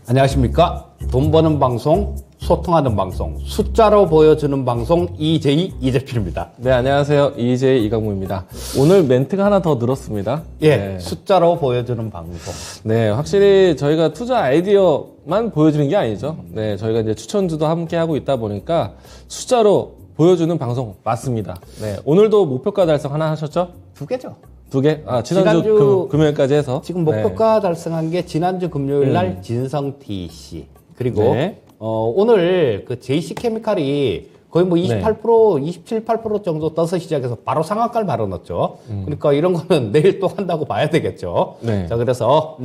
안녕하십니까. 돈 버는 방송, 소통하는 방송, 숫자로 보여주는 방송 EJ 이재필입니다. 네, 안녕하세요. EJ 이강무입니다. 오늘 멘트가 하나 더 늘었습니다. 예, 네. 숫자로 보여주는 방송. 네, 확실히 저희가 투자 아이디어만 보여주는 게 아니죠. 네, 저희가 이제 추천주도 함께 하고 있다 보니까 숫자로 보여주는 방송 맞습니다. 네, 오늘도 목표가 달성 하나 하셨죠? 두 개죠. 두 개? 지난주 금요일까지 해서. 지금 목표가 달성한 게 지난주 금요일 날 진성 TC. 그리고, 네. 오늘 그 JC케미칼이 거의 뭐 28%, 27, 8% 정도 떠서 시작해서 바로 상한가를 바로 넣었죠. 그러니까 이런 거는 내일 또 한다고 봐야 되겠죠. 네. 자, 그래서,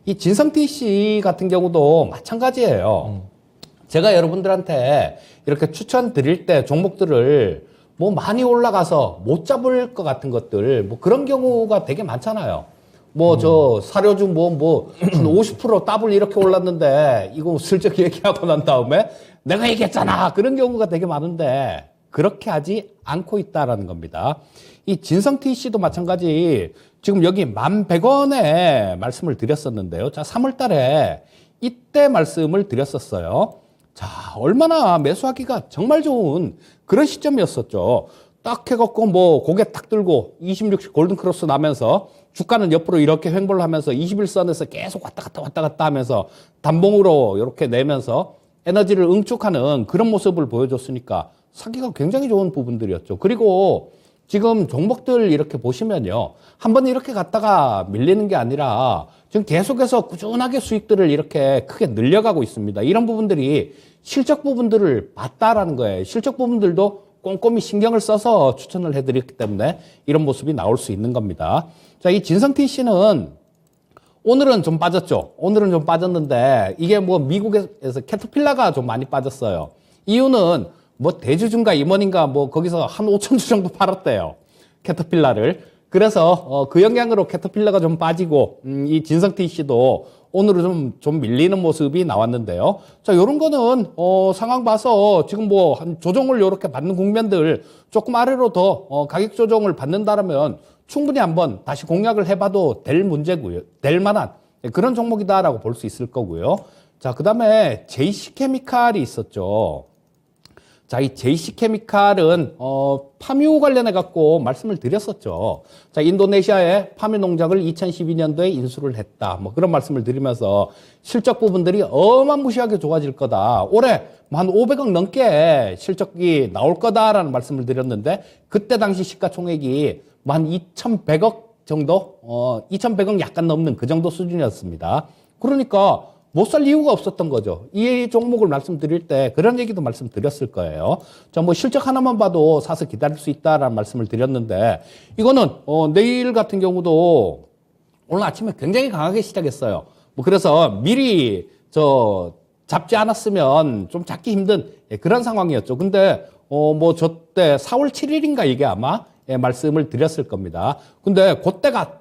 이 진성 TC 같은 경우도 마찬가지예요. 제가 여러분들한테 이렇게 추천 드릴 때 종목들을 뭐 많이 올라가서 못 잡을 것 같은 것들, 뭐 그런 경우가 되게 많잖아요. 뭐 저 사료주 한 50% 더블 이렇게 올랐는데 이거 슬쩍 얘기하고 난 다음에 내가 얘기했잖아. 그런 경우가 되게 많은데 그렇게 하지 않고 있다라는 겁니다. 이 진성 TC도 마찬가지 지금 여기 11,100원에 말씀을 드렸었는데요. 자, 3월 달에 이때 말씀을 드렸었어요. 자, 얼마나 매수하기가 정말 좋은 그런 시점이었었죠. 딱 해갖고 뭐 고개 딱 들고 26시 골든크로스 나면서 주가는 옆으로 이렇게 횡보를 하면서 21선에서 계속 왔다 갔다 하면서 단봉으로 이렇게 내면서 에너지를 응축하는 그런 모습을 보여줬으니까 사기가 굉장히 좋은 부분들이었죠. 그리고 지금 종목들 이렇게 보시면요. 한번 이렇게 갔다가 밀리는 게 아니라 지금 계속해서 꾸준하게 수익들을 이렇게 크게 늘려가고 있습니다. 이런 부분들이 실적 부분들을 봤다라는 거예요. 실적 부분들도 꼼꼼히 신경을 써서 추천을 해드렸기 때문에 이런 모습이 나올 수 있는 겁니다. 자, 이 진성 TC는 오늘은 좀 빠졌죠. 오늘은 좀 빠졌는데 이게 뭐 미국에서 캐터필라가 좀 많이 빠졌어요. 이유는 뭐 대주주인가 임원인가 뭐 거기서 한 5,000주 정도 팔았대요. 캐터필라를. 그래서 그 영향으로 캐터필라가 좀 빠지고 이 진성 TC도 오늘은 좀 밀리는 모습이 나왔는데요. 자, 요런 거는 상황 봐서 지금 뭐 한 조정을 요렇게 받는 국면들 조금 아래로 더 가격 조정을 받는다라면 충분히 한번 다시 공략을 해봐도 될 문제고요. 될 만한 그런 종목이다라고 볼 수 있을 거고요. 자, 그다음에 JC케미칼이 있었죠. 자, 이 JC케미칼은 파묘 관련해 갖고 말씀을 드렸었죠. 자, 인도네시아의 파묘 농장을 2012년도에 인수를 했다. 뭐 그런 말씀을 드리면서 실적 부분들이 어마무시하게 좋아질 거다. 올해 한 500억 넘게 실적이 나올 거다라는 말씀을 드렸는데 그때 당시 시가총액이 한 2,100억 정도, 2,100억 약간 넘는 그 정도 수준이었습니다. 그러니까 못 살 이유가 없었던 거죠. 이 종목을 말씀드릴 때 그런 얘기도 말씀드렸을 거예요. 자, 뭐 실적 하나만 봐도 사서 기다릴 수 있다라는 말씀을 드렸는데 이거는 내일 같은 경우도 오늘 아침에 굉장히 강하게 시작했어요. 뭐 그래서 미리 잡지 않았으면 좀 잡기 힘든 그런 상황이었죠. 근데 뭐 저때 4월 7일인가 이게 아마 말씀을 드렸을 겁니다. 근데 그때가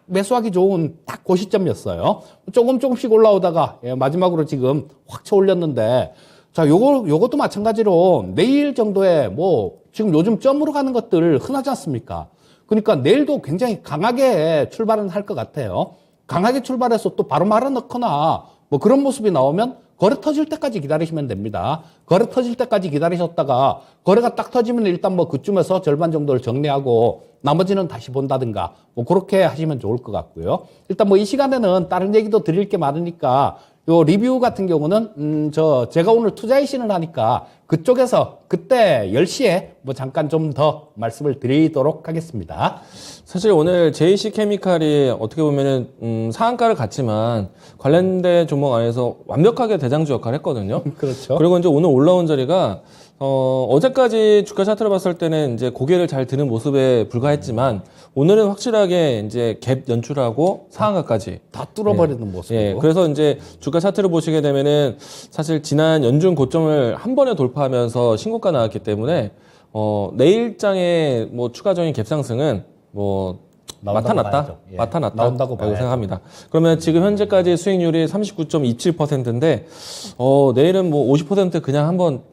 매수하기 좋은 딱 그 시점이었어요. 조금씩 올라오다가 마지막으로 지금 확 쳐 올렸는데 자, 요것도 마찬가지로 내일 정도에 뭐 지금 요즘 점으로 가는 것들 흔하지 않습니까? 그러니까 내일도 굉장히 강하게 출발은 할 것 같아요. 강하게 출발해서 또 바로 말아 넣거나 뭐 그런 모습이 나오면 거래 터질 때까지 기다리시면 됩니다. 거래 터질 때까지 기다리셨다가 거래가 딱 터지면 일단 뭐 그쯤에서 절반 정도를 정리하고 나머지는 다시 본다든가 뭐 그렇게 하시면 좋을 것 같고요. 일단 뭐 이 시간에는 다른 얘기도 드릴 게 많으니까 요 리뷰 같은 경우는 제가 오늘 투자이신을 하니까 그쪽에서 그때 10시에 뭐 잠깐 좀 더 말씀을 드리도록 하겠습니다. 사실 오늘 JC케미칼이 어떻게 보면은 상한가를 갔지만 관련된 종목 안에서 완벽하게 대장주 역할을 했거든요. 그렇죠. 그리고 이제 오늘 올라온 자리가 어제까지 주가 차트를 봤을 때는 이제 고개를 잘 드는 모습에 불과했지만 오늘은 확실하게 이제 갭 연출하고 상한가까지 다 뚫어버리는 모습이고. 예, 그래서 이제 주가 차트를 보시게 되면은 사실 지난 연중 고점을 한 번에 돌파하면서 신고가 나왔기 때문에 내일장의 뭐 추가적인 갭 상승은 뭐 나타났다 나온다고 라고 생각합니다. 그러면 지금 현재까지 수익률이 39.27%인데 내일은 뭐 50% 그냥 한번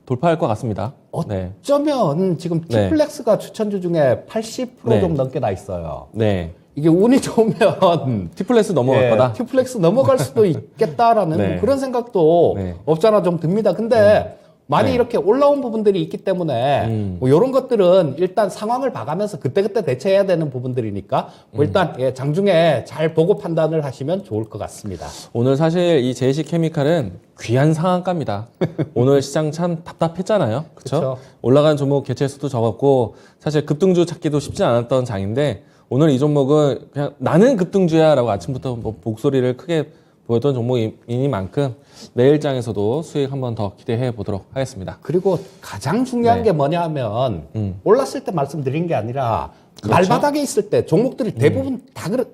돌파할 것 같습니다. 어쩌면 지금 티플렉스가 추천주 중에 80% 좀 넘게 나 있어요. 네. 이게 운이 좋으면 티플렉스 넘어갈 거다. 티플렉스 넘어갈 수도 있겠다라는 네. 그런 생각도 네. 없잖아 좀 듭니다. 근데 많이 네. 이렇게 올라온 부분들이 있기 때문에 뭐 이런 것들은 일단 상황을 봐가면서 그때그때 대처해야 되는 부분들이니까 뭐 일단 장중에 잘 보고 판단을 하시면 좋을 것 같습니다. 오늘 사실 이 제이시 케미칼은 귀한 상한가입니다. 오늘 시장 참 답답했잖아요. 그렇죠? 그쵸. 올라간 종목 개체 수도 적었고 사실 급등주 찾기도 쉽지 않았던 장인데 오늘 이 종목은 그냥 나는 급등주야라고 아침부터 뭐 목소리를 크게 보였던 종목이니만큼 내일장에서도 수익 한 번 더 기대해 보도록 하겠습니다. 그리고 가장 중요한 네. 게 뭐냐면 올랐을 때 말씀드린 게 아니라 말바닥에 있을 때 종목들이 대부분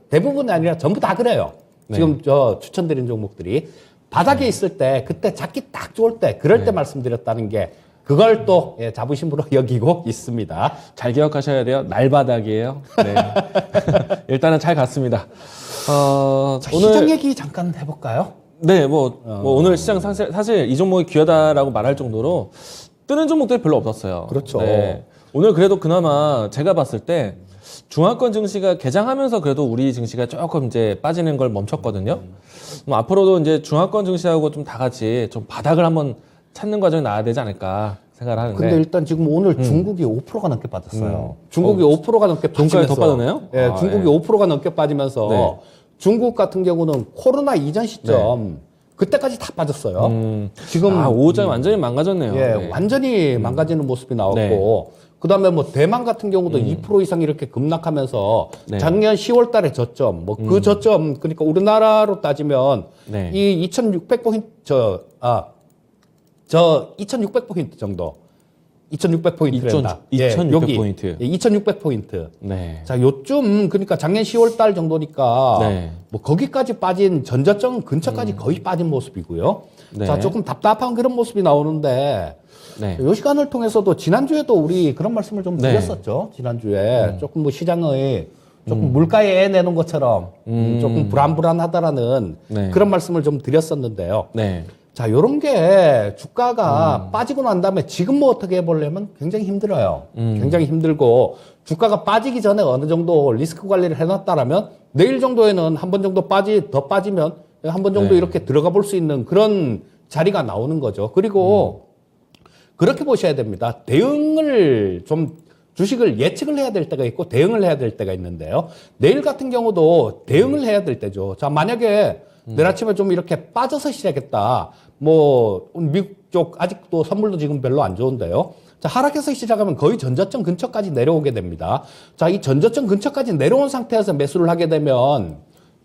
대부분이 아니라 전부 다 그래요. 네. 지금 저 추천드린 종목들이 바닥에 있을 때 그때 잡기 딱 좋을 때 그럴 때 말씀드렸다는 게 그걸 또 자부심으로 여기고 있습니다. 잘 기억하셔야 돼요. 날바닥이에요. 네. 일단은 잘 갔습니다. 자, 시장 얘기 잠깐 해볼까요? 네, 뭐 오늘 시장 사실 이 종목이 귀하다라고 말할 정도로 뜨는 종목들이 별로 없었어요. 그렇죠. 네. 오늘 그래도 그나마 제가 봤을 때 중화권 증시가 개장하면서 그래도 우리 증시가 조금 이제 빠지는 걸 멈췄거든요. 앞으로도 이제 중화권 증시하고 좀 다 같이 좀 바닥을 한번 찾는 과정이 나와야 되지 않을까 생각을 하는데. 근데 일단 지금 오늘 중국이 5%가 넘게 빠졌어요. 중국이 5%가 넘게 종가에 빠지면서 더 빠졌나요? 예, 아, 중국이 5%가 넘게 빠지면서 네. 중국 같은 경우는 코로나 이전 시점 그때까지 다 빠졌어요. 지금 5호점이 완전히 망가졌네요. 예, 네. 완전히 망가지는 모습이 나왔고 네. 그다음에 뭐 대만 같은 경우도 2% 이상 이렇게 급락하면서 네. 작년 10월 달에 저점 뭐 그 저점 그러니까 우리나라로 따지면 네. 이 2600포인트 저 2600포인트 정도 2600포인트란다. 2600 포인트. 2600포인트. 네. 자, 요쯤 그러니까 작년 10월 달 정도니까 네. 뭐 거기까지 빠진 전저점 근처까지 거의 빠진 모습이고요. 네. 자, 조금 답답한 그런 모습이 나오는데 네. 요 시간을 통해서도 지난주에도 우리 그런 말씀을 좀 네. 드렸었죠. 지난주에 조금 뭐 시장의 조금 물가에 애 내는 것처럼 조금 불안불안하다라는 네. 그런 말씀을 좀 드렸었는데요. 네. 자, 요런 게 주가가 빠지고 난 다음에 지금 뭐 어떻게 해보려면 굉장히 힘들어요. 굉장히 힘들고 주가가 빠지기 전에 어느 정도 리스크 관리를 해놨다라면 내일 정도에는 한 번 정도 더 빠지면 한 번 정도 네. 이렇게 들어가 볼 수 있는 그런 자리가 나오는 거죠. 그리고 그렇게 보셔야 됩니다. 대응을 좀 주식을 예측을 해야 될 때가 있고 대응을 해야 될 때가 있는데요. 내일 같은 경우도 대응을 해야 될 때죠. 자, 만약에 내일 아침에 좀 이렇게 빠져서 시작했다. 뭐 미국 쪽 아직도 선물도 지금 별로 안 좋은데요. 자, 하락해서 시작하면 거의 전저점 근처까지 내려오게 됩니다. 자, 이 전저점 근처까지 내려온 상태에서 매수를 하게 되면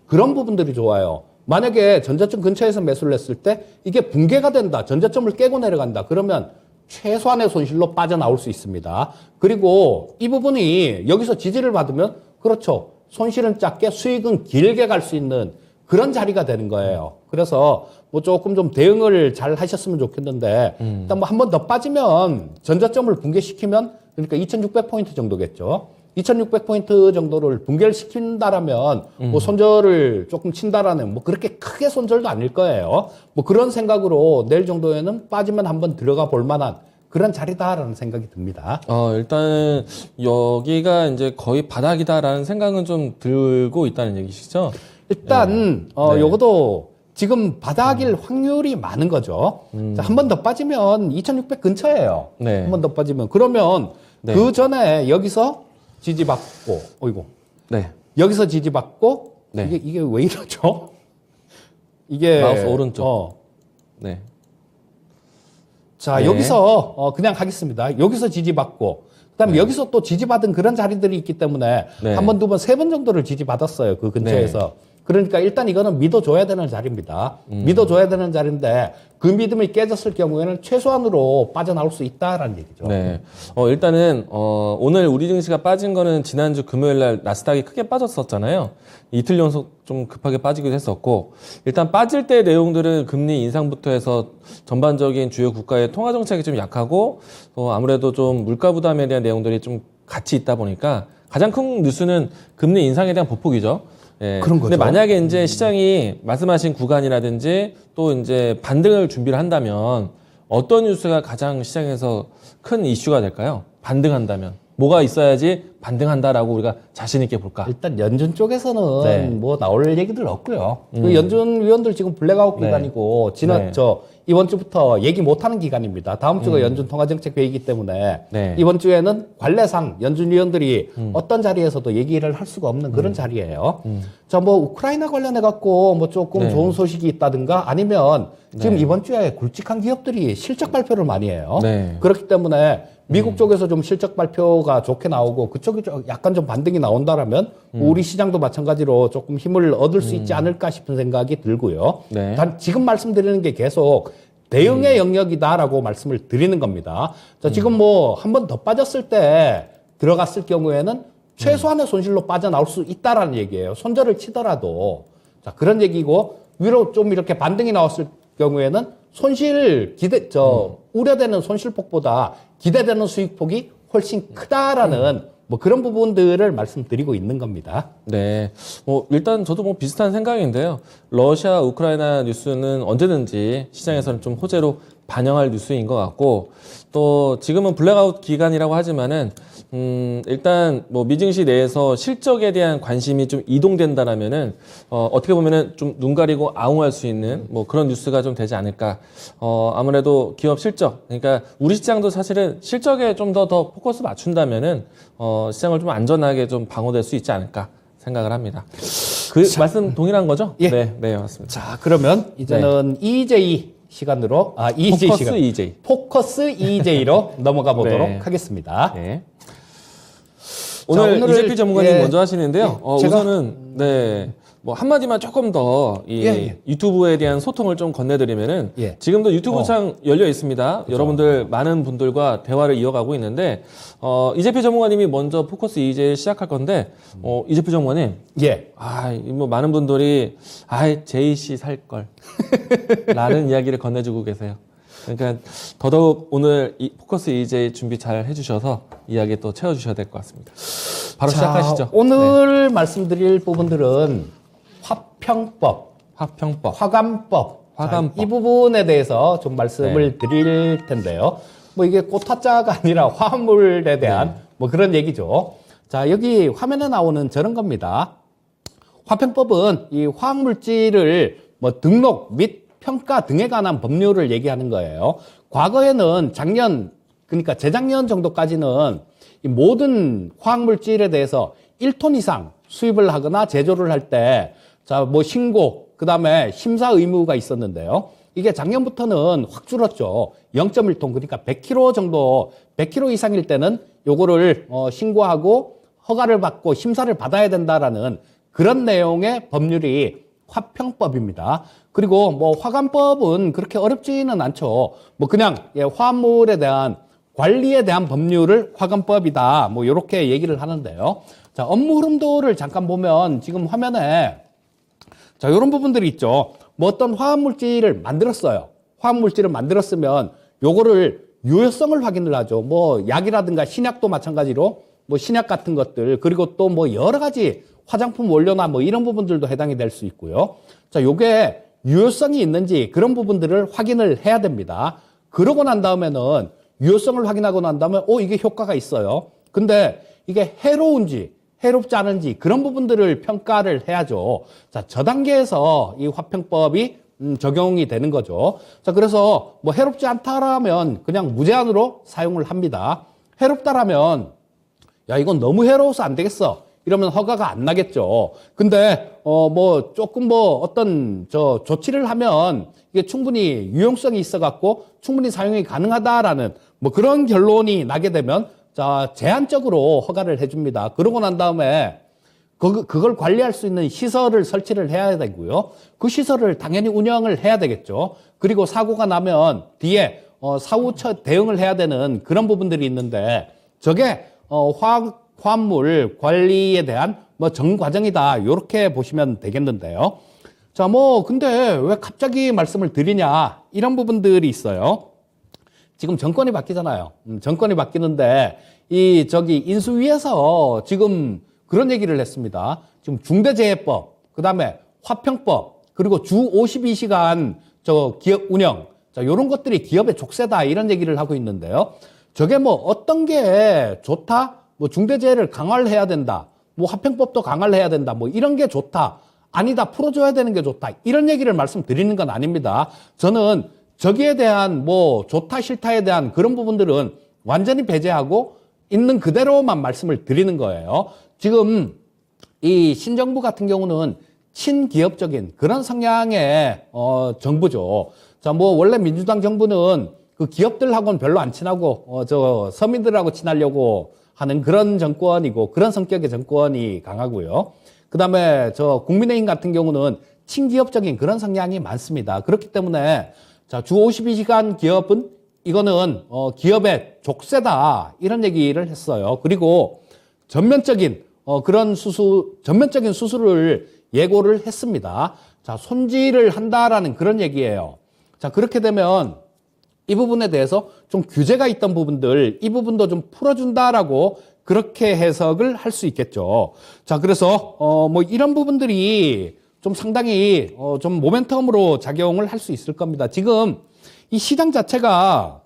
그런 부분들이 좋아요. 만약에 전저점 근처에서 매수를 했을 때 이게 붕괴가 된다. 전저점을 깨고 내려간다. 그러면 최소한의 손실로 빠져나올 수 있습니다. 그리고 이 부분이 여기서 지지를 받으면 그렇죠. 손실은 작게 수익은 길게 갈 수 있는 그런 자리가 되는 거예요. 그래서 뭐 조금 좀 대응을 잘 하셨으면 좋겠는데 일단 뭐 한 번 더 빠지면 전저점을 붕괴시키면 그러니까 2600포인트 정도겠죠. 2600포인트 정도를 붕괴를 시킨다라면 뭐 손절을 조금 친다라는 뭐 그렇게 크게 손절도 아닐 거예요. 뭐 그런 생각으로 내일 정도에는 빠지면 한번 들어가 볼 만한 그런 자리다라는 생각이 듭니다. 일단은 여기가 이제 거의 바닥이다라는 생각은 좀 들고 있다는 얘기시죠? 일단 네. 요것도 지금 바닥일 확률이 많은 거죠. 한 번 더 빠지면 2600 근처예요. 네. 한 번 더 빠지면 그러면 네. 그 전에 여기서 지지받고 어이구 네. 여기서 지지받고 네. 이게 왜 이러죠? 이게 마우스 오른쪽. 네. 자, 네. 여기서 그냥 하겠습니다. 여기서 지지받고 그다음에 네. 여기서 또 지지받은 그런 자리들이 있기 때문에 네. 한 번, 두 번, 세 번 정도를 지지받았어요. 그 근처에서. 그러니까 일단 이거는 믿어줘야 되는 자리입니다. 믿어줘야 되는 자리인데 그 믿음이 깨졌을 경우에는 최소한으로 빠져나올 수 있다라는 얘기죠. 네. 일단은 오늘 우리 증시가 빠진 거는 지난주 금요일 날 나스닥이 크게 빠졌었잖아요. 이틀 연속 좀 급하게 빠지기도 했었고 일단 빠질 때 내용들은 금리 인상부터 해서 전반적인 주요 국가의 통화 정책이 좀 약하고 아무래도 좀 물가 부담에 대한 내용들이 좀 같이 있다 보니까 가장 큰 뉴스는 금리 인상에 대한 보폭이죠. 예. 그런 거죠. 근데 만약에 이제 시장이 말씀하신 구간이라든지 또 이제 반등을 준비를 한다면 어떤 뉴스가 가장 시장에서 큰 이슈가 될까요? 반등한다면. 뭐가 있어야지 반등한다라고 우리가 자신 있게 볼까? 일단 연준 쪽에서는 네. 뭐 나올 얘기들 없고요. 그 연준 위원들 지금 블랙아웃 네. 기간이고 네. 이번 주부터 얘기 못하는 기간입니다. 다음 주가 연준 통화정책 회의이기 때문에 네. 이번 주에는 관례상 연준 위원들이 어떤 자리에서도 얘기를 할 수가 없는 그런 자리예요. 자, 뭐 우크라이나 관련해 갖고 뭐 조금 네. 좋은 소식이 있다든가 아니면 지금 이번 주에 굵직한 기업들이 실적 발표를 많이 해요. 네. 그렇기 때문에 미국 쪽에서 좀 실적 발표가 좋게 나오고 그쪽이 약간 좀 반등이 나온다라면 우리 시장도 마찬가지로 조금 힘을 얻을 수 있지 않을까 싶은 생각이 들고요. 네. 단 지금 말씀드리는 게 계속 대응의 영역이다라고 말씀을 드리는 겁니다. 자, 지금 뭐 한 번 더 빠졌을 때 들어갔을 경우에는 최소한의 손실로 빠져나올 수 있다라는 얘기예요. 손절을 치더라도. 자, 그런 얘기고 위로 좀 이렇게 반등이 나왔을 경우에는 우려되는 손실폭보다 기대되는 수익폭이 훨씬 크다라는 뭐 그런 부분들을 말씀드리고 있는 겁니다. 네. 일단 저도 뭐 비슷한 생각인데요. 러시아, 우크라이나 뉴스는 언제든지 시장에서는 좀 호재로 반영할 뉴스인 것 같고, 또 지금은 블랙아웃 기간이라고 하지만은, 일단 뭐 미증시 내에서 실적에 대한 관심이 좀 이동된다라면은, 어떻게 보면은 좀 눈 가리고 아웅할 수 있는 뭐 그런 뉴스가 좀 되지 않을까. 아무래도 기업 실적, 그러니까 우리 시장도 사실은 실적에 좀 더 포커스 맞춘다면은, 시장을 좀 안전하게 좀 방어될 수 있지 않을까 생각을 합니다. 말씀 동일한 거죠? 예. 네, 맞습니다. 자, 그러면 이제는 EJ 시간으로, EJ 포커스 시간. EJ. 포커스 EJ로 넘어가 보도록 네. 하겠습니다. 네. 오늘 오늘을- 이재필 전문가님 예. 먼저 하시는데요. 제가- 우선은 뭐 한마디만 조금 더 예. 유튜브에 대한 소통을 좀 건네드리면은 예. 지금도 유튜브 창 열려 있습니다. 여러분들 많은 분들과 대화를 이어가고 있는데 이재필 전문가님이 먼저 포커스 EJ 시작할 건데 이재필 전문가님 예. 뭐 많은 분들이 JC 살 걸 라는 이야기를 건네주고 계세요. 그러니까 더더욱 오늘 이 포커스 EJ 준비 잘 해주셔서 이야기 또 채워주셔야 될 것 같습니다. 바로 자, 시작하시죠. 오늘 말씀드릴 부분들은 화평법, 화평법. 화감법. 화감법. 자, 이 부분에 대해서 좀 말씀을 드릴 텐데요. 뭐 이게 꽃화자가 아니라 화합물에 대한 뭐 그런 얘기죠. 자, 여기 화면에 나오는 저런 겁니다. 화평법은 이 화학물질을 뭐 등록 및 평가 등에 관한 법률을 얘기하는 거예요. 과거에는 그러니까 재작년 정도까지는 이 모든 화학물질에 대해서 1톤 이상 수입을 하거나 제조를 할 때, 뭐 신고, 그 다음에 심사 의무가 있었는데요. 이게 작년부터는 확 줄었죠. 0.1톤, 그러니까 100kg 정도, 100kg 이상일 때는 요거를 신고하고 허가를 받고 심사를 받아야 된다라는 그런 내용의 법률이 화평법입니다. 그리고 뭐 화감법은 그렇게 어렵지는 않죠. 뭐 그냥 화합물에 대한 관리에 대한 법률을 화감법이다. 뭐 이렇게 얘기를 하는데요. 자, 업무 흐름도를 잠깐 보면 지금 화면에 자, 이런 부분들이 있죠. 뭐 어떤 화합물질을 만들었어요. 화합물질을 만들었으면 요거를 유효성을 확인을 하죠. 뭐 약이라든가 신약도 마찬가지로 뭐 신약 같은 것들, 그리고 또 뭐 여러 가지 화장품 원료나 뭐 이런 부분들도 해당이 될 수 있고요. 자, 요게 유효성이 있는지 그런 부분들을 확인을 해야 됩니다. 그러고 난 다음에는 유효성을 확인하고 난 다음에 이게 효과가 있어요. 근데 이게 해롭지 않은지 그런 부분들을 평가를 해야죠. 자, 저 단계에서 이 화평법이 적용이 되는 거죠. 자, 그래서 뭐 해롭지 않다라면 그냥 무제한으로 사용을 합니다. 해롭다라면 이건 너무 해로워서 안 되겠어. 이러면 허가가 안 나겠죠. 근데 뭐 조금 뭐 어떤 조치를 하면 이게 충분히 유용성이 있어 갖고 충분히 사용이 가능하다라는 뭐 그런 결론이 나게 되면 자, 제한적으로 허가를 해줍니다. 그러고 난 다음에 그걸 관리할 수 있는 시설을 설치를 해야 되고요. 그 시설을 당연히 운영을 해야 되겠죠. 그리고 사고가 나면 뒤에 사후 대응을 해야 되는 그런 부분들이 있는데 저게 화합물 관리에 대한 뭐 전 과정이다. 이렇게 보시면 되겠는데요. 자, 뭐 근데 왜 갑자기 말씀을 드리냐 이런 부분들이 있어요. 지금 정권이 바뀌잖아요. 정권이 바뀌는데 인수위에서 지금 그런 얘기를 했습니다. 지금 중대재해법, 그다음에 화평법, 그리고 주 52시간 기업 운영, 요런 것들이 기업의 족쇄다 이런 얘기를 하고 있는데요. 저게 뭐 어떤 게 좋다, 뭐 중대재해를 강화를 해야 된다. 뭐 화평법도 강화를 해야 된다. 뭐 이런 게 좋다. 아니다. 풀어줘야 되는 게 좋다. 이런 얘기를 말씀드리는 건 아닙니다. 저는 저기에 대한 뭐 좋다 싫다에 대한 그런 부분들은 완전히 배제하고 있는 그대로만 말씀을 드리는 거예요. 지금 이 신정부 같은 경우는 친기업적인 그런 성향의 정부죠. 자, 뭐 원래 민주당 정부는 그 기업들하고는 별로 안 친하고 저 서민들하고 친하려고 하는 그런 정권이고 그런 성격의 정권이 강하고요. 그다음에 저 국민의힘 같은 경우는 친기업적인 그런 성향이 많습니다. 그렇기 때문에 자, 주 52시간 기업은 이거는 기업의 족쇄다 이런 얘기를 했어요. 그리고 전면적인 전면적인 수술을 예고를 했습니다. 자, 손질을 한다라는 그런 얘기예요. 자, 그렇게 되면 이 부분에 대해서 좀 규제가 있던 부분들, 이 부분도 좀 풀어준다라고 그렇게 해석을 할 수 있겠죠. 자, 그래서, 뭐 이런 부분들이 좀 상당히, 좀 모멘텀으로 작용을 할 수 있을 겁니다. 지금 이 시장 자체가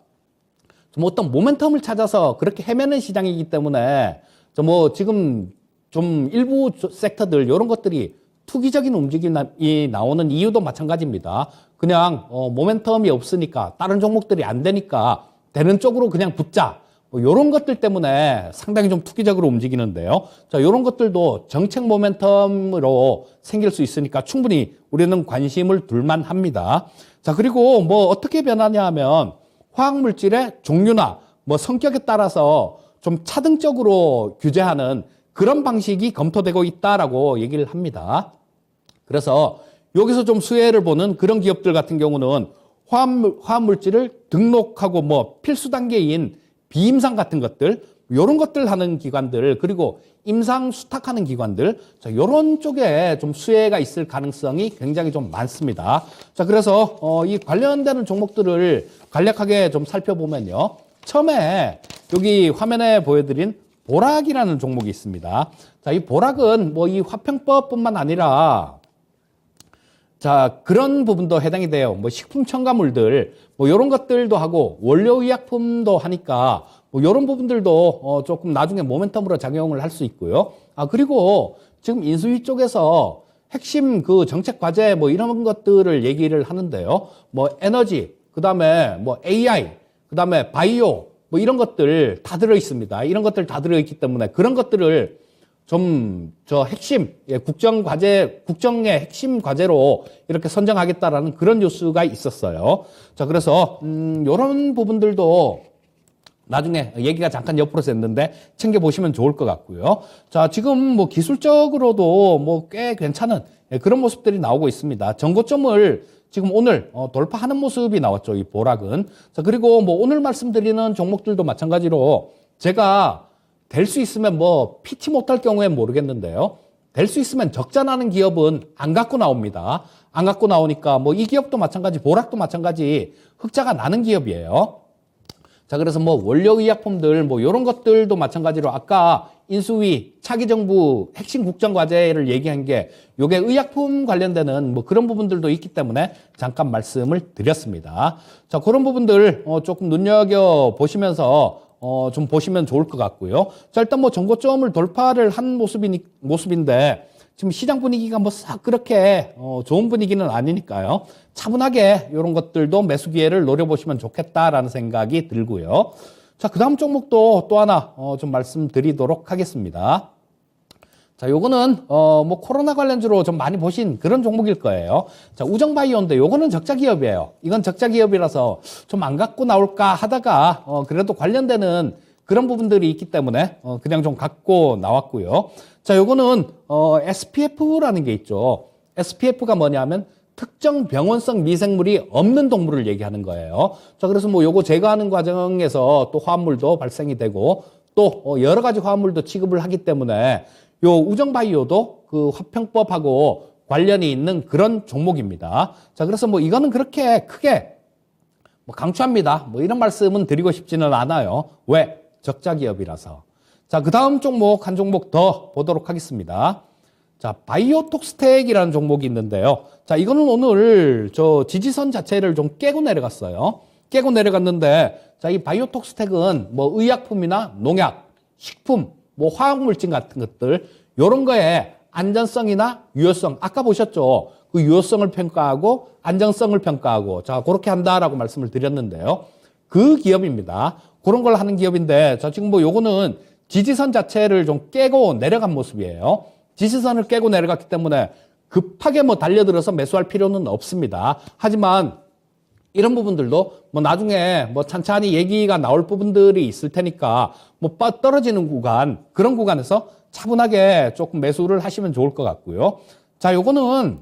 좀 어떤 모멘텀을 찾아서 그렇게 헤매는 시장이기 때문에, 뭐 지금 좀 일부 섹터들, 이런 것들이 투기적인 움직임이 나오는 이유도 마찬가지입니다. 그냥 모멘텀이 없으니까 다른 종목들이 안 되니까 되는 쪽으로 그냥 붙자. 뭐 이런 것들 때문에 상당히 좀 투기적으로 움직이는데요. 자, 이런 것들도 정책 모멘텀으로 생길 수 있으니까 충분히 우리는 관심을 둘만 합니다. 자, 그리고 뭐 어떻게 변하냐 하면 화학물질의 종류나 뭐 성격에 따라서 좀 차등적으로 규제하는 그런 방식이 검토되고 있다라고 얘기를 합니다. 그래서 여기서 좀 수혜를 보는 그런 기업들 같은 경우는 화합물질을 등록하고 뭐 필수 단계인 비임상 같은 것들, 이런 것들 하는 기관들, 그리고 임상 수탁하는 기관들, 자, 이런 쪽에 좀 수혜가 있을 가능성이 굉장히 좀 많습니다. 자, 그래서 이 관련되는 종목들을 간략하게 좀 살펴보면요. 처음에 여기 화면에 보여드린 보락이라는 종목이 있습니다. 자, 이 보락은 뭐 이 화평법뿐만 아니라 자, 그런 부분도 해당이 돼요. 뭐 식품 첨가물들, 뭐 이런 것들도 하고 원료의약품도 하니까 뭐 이런 부분들도 조금 나중에 모멘텀으로 작용을 할 수 있고요. 아, 그리고 지금 인수위 쪽에서 핵심 그 정책 과제 뭐 이런 것들을 얘기를 하는데요. 뭐 에너지, 그다음에 뭐 AI, 그다음에 바이오 뭐 이런 것들 다 들어 있습니다. 이런 것들 다 들어 있기 때문에 그런 것들을 좀 저 핵심 국정 과제 국정의 핵심 과제로 이렇게 선정하겠다라는 그런 뉴스가 있었어요. 자, 그래서 이런 부분들도 나중에 얘기가 잠깐 옆으로 샜는데 챙겨 보시면 좋을 것 같고요. 자, 지금 뭐 기술적으로도 뭐 꽤 괜찮은 그런 모습들이 나오고 있습니다. 전고점을 지금 오늘 돌파하는 모습이 나왔죠. 이 보락은. 자, 그리고 뭐 오늘 말씀드리는 종목들도 마찬가지로 제가 될 수 있으면 뭐 피치 못할 경우엔 모르겠는데요. 될 수 있으면 적자 나는 기업은 안 갖고 나옵니다. 안 갖고 나오니까 뭐 이 기업도 마찬가지, 보락도 마찬가지 흑자가 나는 기업이에요. 자, 그래서 뭐 원료의약품들 뭐 이런 것들도 마찬가지로 아까 인수위 차기 정부 핵심 국정 과제를 얘기한 게 요게 의약품 관련되는 뭐 그런 부분들도 있기 때문에 잠깐 말씀을 드렸습니다. 자, 그런 부분들 조금 눈여겨 보시면서 좀 보시면 좋을 것 같고요. 자, 일단 뭐 전고점을 돌파를 한 모습인데 지금 시장 분위기가 뭐 싹 그렇게 좋은 분위기는 아니니까요. 차분하게 이런 것들도 매수 기회를 노려보시면 좋겠다라는 생각이 들고요. 자, 그 다음 종목도 또 하나 좀 말씀드리도록 하겠습니다. 자, 요거는 뭐 코로나 관련주로 좀 많이 보신 그런 종목일 거예요. 자, 우정바이오인데 요거는 적자 기업이에요. 이건 적자 기업이라서 좀 안 갖고 나올까 하다가 그래도 관련되는 그런 부분들이 있기 때문에 그냥 좀 갖고 나왔고요. 자, 요거는 SPF라는 게 있죠. SPF가 뭐냐면 특정 병원성 미생물이 없는 동물을 얘기하는 거예요. 자, 그래서 뭐 요거 제거하는 과정에서 또 화합물도 발생이 되고 또 여러 가지 화합물도 취급을 하기 때문에 요 우정바이오도 그 화평법하고 관련이 있는 그런 종목입니다. 자, 그래서 뭐 이거는 그렇게 크게 뭐 강추합니다. 뭐 이런 말씀은 드리고 싶지는 않아요. 왜? 적자 기업이라서. 자, 그 다음 종목 한 종목 더 보도록 하겠습니다. 자, 바이오톡스텍이라는 종목이 있는데요. 자, 이거는 오늘 저 지지선 자체를 좀 깨고 내려갔어요. 깨고 내려갔는데, 자, 이 바이오톡스텍은 뭐 의약품이나 농약, 식품, 뭐 화학물질 같은 것들 요런 거에 안전성이나 유효성 아까 보셨죠? 그 유효성을 평가하고 안전성을 평가하고 자 그렇게 한다라고 말씀을 드렸는데요. 그 기업입니다. 그런 걸 하는 기업인데 자 지금 뭐 요거는 지지선 자체를 좀 깨고 내려간 모습이에요. 지지선을 깨고 내려갔기 때문에 급하게 뭐 달려들어서 매수할 필요는 없습니다. 하지만 이런 부분들도 뭐 나중에 뭐 찬찬히 얘기가 나올 부분들이 있을 테니까 뭐 떨어지는 구간 그런 구간에서 차분하게 조금 매수를 하시면 좋을 것 같고요. 자, 요거는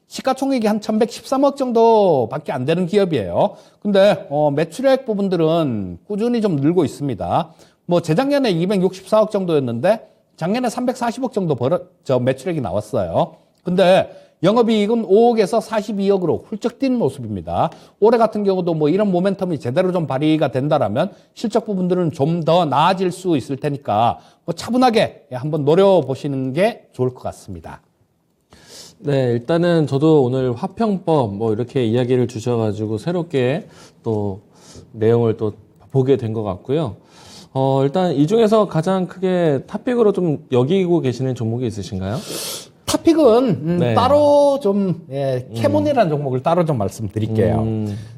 시가총액이 한 1113억 정도밖에 안 되는 기업이에요. 근데 매출액 부분들은 꾸준히 좀 늘고 있습니다. 뭐 재작년에 264억 정도였는데 작년에 340억 정도 매출액이 나왔어요. 근데 영업이익은 5억에서 42억으로 훌쩍 뛴 모습입니다. 올해 같은 경우도 뭐 이런 모멘텀이 제대로 좀 발휘가 된다라면 실적 부분들은 좀 더 나아질 수 있을 테니까 뭐 차분하게 한번 노려보시는 게 좋을 것 같습니다. 네, 일단은 저도 오늘 화평법 뭐 이렇게 이야기를 주셔가지고 새롭게 또 내용을 또 보게 된 것 같고요. 일단 이 중에서 가장 크게 탑픽으로 좀 여기고 계시는 종목이 있으신가요? 탑픽은 네. 따로 좀 캐몬이라는 종목을 따로 좀 말씀드릴게요.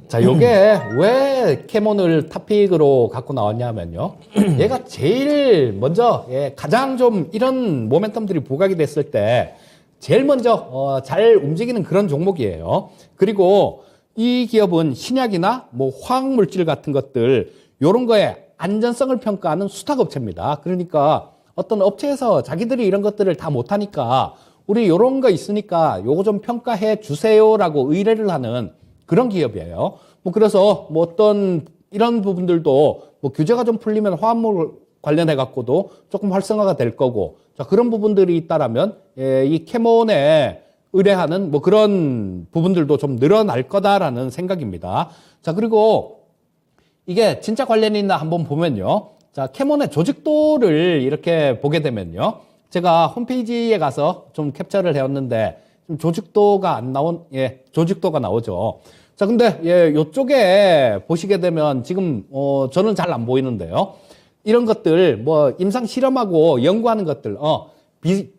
자, 요게 왜 캐몬을 탑픽으로 갖고 나왔냐면요. 얘가 제일 먼저 가장 좀 이런 모멘텀들이 부각이 됐을 때 제일 먼저 잘 움직이는 그런 종목이에요. 그리고 이 기업은 신약이나 뭐 화학물질 같은 것들 요런 거에 안전성을 평가하는 수탁업체입니다. 그러니까 어떤 업체에서 자기들이 이런 것들을 다 못하니까 우리 요런 거 있으니까 요거 좀 평가해 주세요라고 의뢰를 하는 그런 기업이에요. 뭐 그래서 뭐 어떤 이런 부분들도 뭐 규제가 좀 풀리면 화합물 관련해 갖고도 조금 활성화가 될 거고 자 그런 부분들이 있다라면 이 캐몬에 의뢰하는 뭐 그런 부분들도 좀 늘어날 거다라는 생각입니다. 자 그리고 이게 진짜 관련이 있나 한번 보면요. 자 캐몬의 조직도를 이렇게 보게 되면요. 제가 홈페이지에 가서 좀 캡처를 해왔는데 좀 조직도가 안 나온 조직도가 나오죠. 자 근데 요쪽에 보시게 되면 지금 저는 잘 안 보이는데요. 이런 것들 뭐 임상 실험하고 연구하는 것들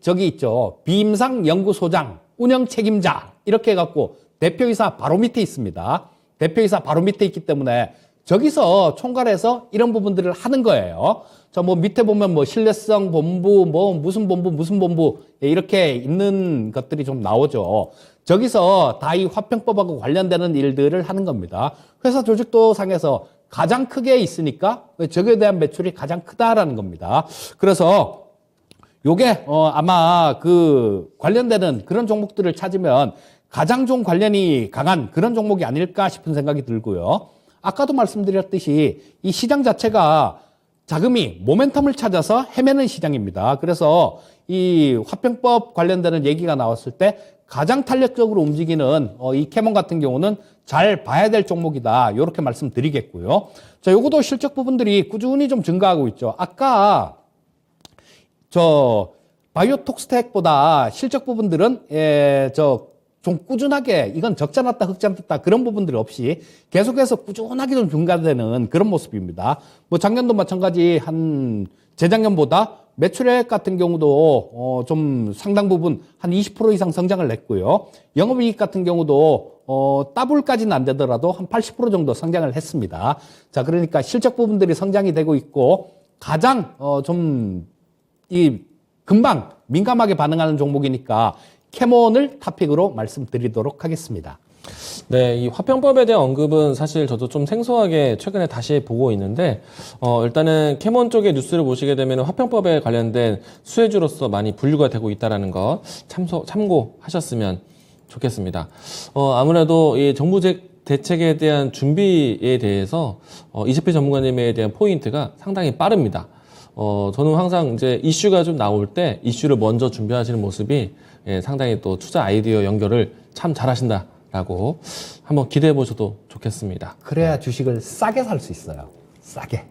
저기 있죠. 비임상 연구소장 운영 책임자 이렇게 해갖고 대표이사 바로 밑에 있습니다. 대표이사 바로 밑에 있기 때문에 저기서 총괄해서 이런 부분들을 하는 거예요. 저 뭐 밑에 보면 뭐 신뢰성 본부 뭐 무슨 본부 이렇게 있는 것들이 좀 나오죠. 저기서 다 이 화평법하고 관련되는 일들을 하는 겁니다. 회사 조직도 상에서 가장 크게 있으니까 저기에 대한 매출이 가장 크다라는 겁니다. 그래서 요게 아마 그 관련되는 그런 종목들을 찾으면 가장 좀 관련이 강한 그런 종목이 아닐까 싶은 생각이 들고요. 아까도 말씀드렸듯이 이 시장 자체가 자금이 모멘텀을 찾아서 헤매는 시장입니다. 그래서 이 화평법 관련되는 얘기가 나왔을 때 가장 탄력적으로 움직이는 이 캐몬 같은 경우는 잘 봐야 될 종목이다. 이렇게 말씀드리겠고요. 자, 요것도 실적 부분들이 꾸준히 좀 증가하고 있죠. 아까 저 바이오톡스텍보다 실적 부분들은 좀 꾸준하게 이건 적자 났다 흑자 났다 그런 부분들 없이 계속해서 꾸준하게 좀 증가되는 그런 모습입니다. 뭐 작년도 마찬가지 한 재작년보다 매출액 같은 경우도 좀 상당 부분 한 20% 이상 성장을 냈고요. 영업이익 같은 경우도 더블까지는 안 되더라도 한 80% 정도 성장을 했습니다. 자, 그러니까 실적 부분들이 성장이 되고 있고 가장 좀 이 금방 민감하게 반응하는 종목이니까 캐몬을 탑픽으로 말씀드리도록 하겠습니다. 네, 이 화평법에 대한 언급은 사실 저도 좀 생소하게 최근에 다시 보고 있는데, 일단은 캐몬 쪽의 뉴스를 보시게 되면 화평법에 관련된 수혜주로서 많이 분류가 되고 있다는 거 참고하셨으면 좋겠습니다. 아무래도 이 정부 대책에 대한 준비에 대해서 이재필 전문가님에 대한 포인트가 상당히 빠릅니다. 저는 항상 이제 이슈가 좀 나올 때 이슈를 먼저 준비하시는 모습이 상당히 또 투자 아이디어 연결을 참 잘하신다라고 한번 기대해 보셔도 좋겠습니다. 그래야 주식을 싸게 살 수 있어요. 싸게.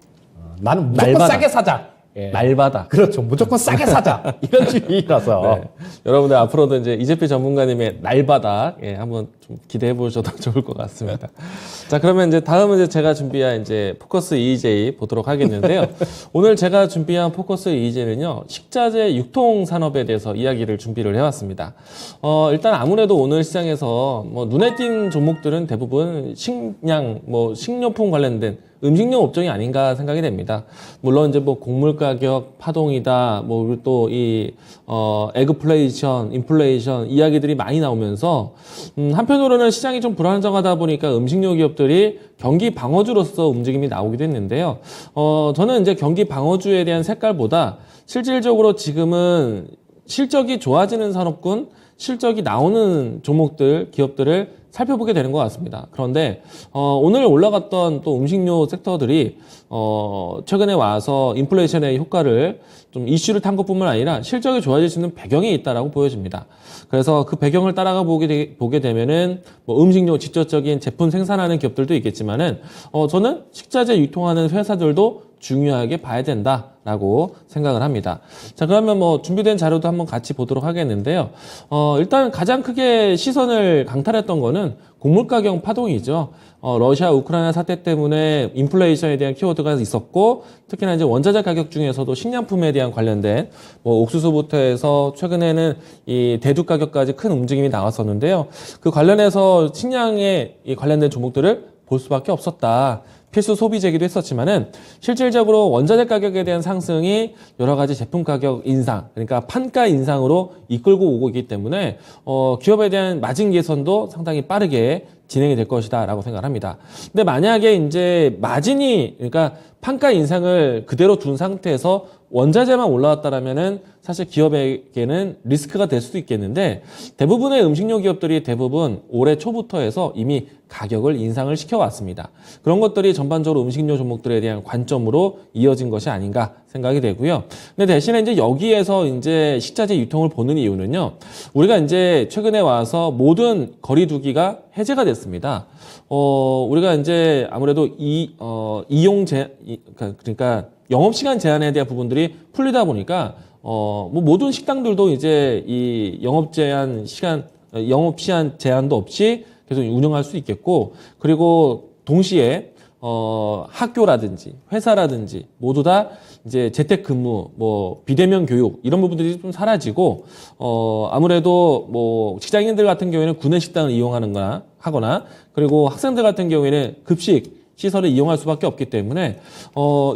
나는 무조건 날마다. 싸게 사자. 예. 날바닥. 그렇죠. 무조건 싸게 사자. 이런 주의라서. 네. 여러분들 앞으로도 이제 이재필 전문가님의 날바닥, 예, 한번 좀 기대해 보셔도 좋을 것 같습니다. 자, 그러면 이제 다음은 이제 제가 준비한 이제 포커스 EJ 보도록 하겠는데요. 오늘 제가 준비한 포커스 EJ는요, 식자재 유통 산업에 대해서 이야기를 준비를 해왔습니다. 일단 아무래도 오늘 시장에서 뭐 눈에 띈 종목들은 대부분 식량, 뭐 식료품 관련된 음식료 업종이 아닌가 생각이 됩니다. 물론 이제 뭐 곡물 가격 파동이다, 뭐 또 이 에그플레이션, 인플레이션 이야기들이 많이 나오면서 한편으로는 시장이 좀 불안정하다 보니까 음식료 기업들이 경기 방어주로서 움직임이 나오기도 했는데요. 저는 이제 경기 방어주에 대한 색깔보다 실질적으로 지금은 실적이 좋아지는 산업군, 실적이 나오는 종목들, 기업들을 살펴보게 되는 것 같습니다. 그런데 오늘 올라갔던 또 음식료 섹터들이 최근에 와서 인플레이션의 효과를 좀 이슈를 탄 것뿐만 아니라 실적이 좋아질 수 있는 배경이 있다라고 보여집니다. 그래서 그 배경을 따라가 보게 되면은 뭐 음식료 직접적인 제품 생산하는 기업들도 있겠지만은 저는 식자재 유통하는 회사들도 중요하게 봐야 된다라고 생각을 합니다. 자, 그러면 뭐 준비된 자료도 한번 같이 보도록 하겠는데요. 일단 가장 크게 시선을 강탈했던 거는 곡물 가격 파동이죠. 러시아 우크라이나 사태 때문에 인플레이션에 대한 키워드가 있었고, 특히나 이제 원자재 가격 중에서도 식량품에 대한 관련된 뭐 옥수수부터 해서 최근에는 이 대두 가격까지 큰 움직임이 나왔었는데요. 그 관련해서 식량에 관련된 종목들을 볼 수밖에 없었다. 필수 소비재기도 했었지만은 실질적으로 원자재 가격에 대한 상승이 여러 가지 제품 가격 인상, 그러니까 판가 인상으로 이끌고 오고 있기 때문에 기업에 대한 마진 개선도 상당히 빠르게 진행이 될 것이다라고 생각합니다. 근데 만약에 이제 마진이, 그러니까 판가 인상을 그대로 둔 상태에서 원자재만 올라왔다라면은 사실 기업에게는 리스크가 될 수도 있겠는데, 대부분의 음식료 기업들이 대부분 올해 초부터 해서 이미 가격을 인상을 시켜왔습니다. 그런 것들이 전반적으로 음식료 종목들에 대한 관점으로 이어진 것이 아닌가 생각이 되고요. 근데 대신에 이제 여기에서 이제 식자재 유통을 보는 이유는요, 우리가 이제 최근에 와서 모든 거리두기가 해제가 됐습니다. 우리가 이제 아무래도 그러니까 영업시간 제한에 대한 부분들이 풀리다 보니까 뭐 모든 식당들도 이제 이 영업 시간 제한도 없이 계속 운영할 수 있겠고, 그리고 동시에 학교라든지 회사라든지 모두 다 이제 재택근무, 뭐 비대면 교육 이런 부분들이 좀 사라지고, 아무래도 뭐 직장인들 같은 경우에는 구내 식당을 하거나 그리고 학생들 같은 경우에는 급식 시설을 이용할 수밖에 없기 때문에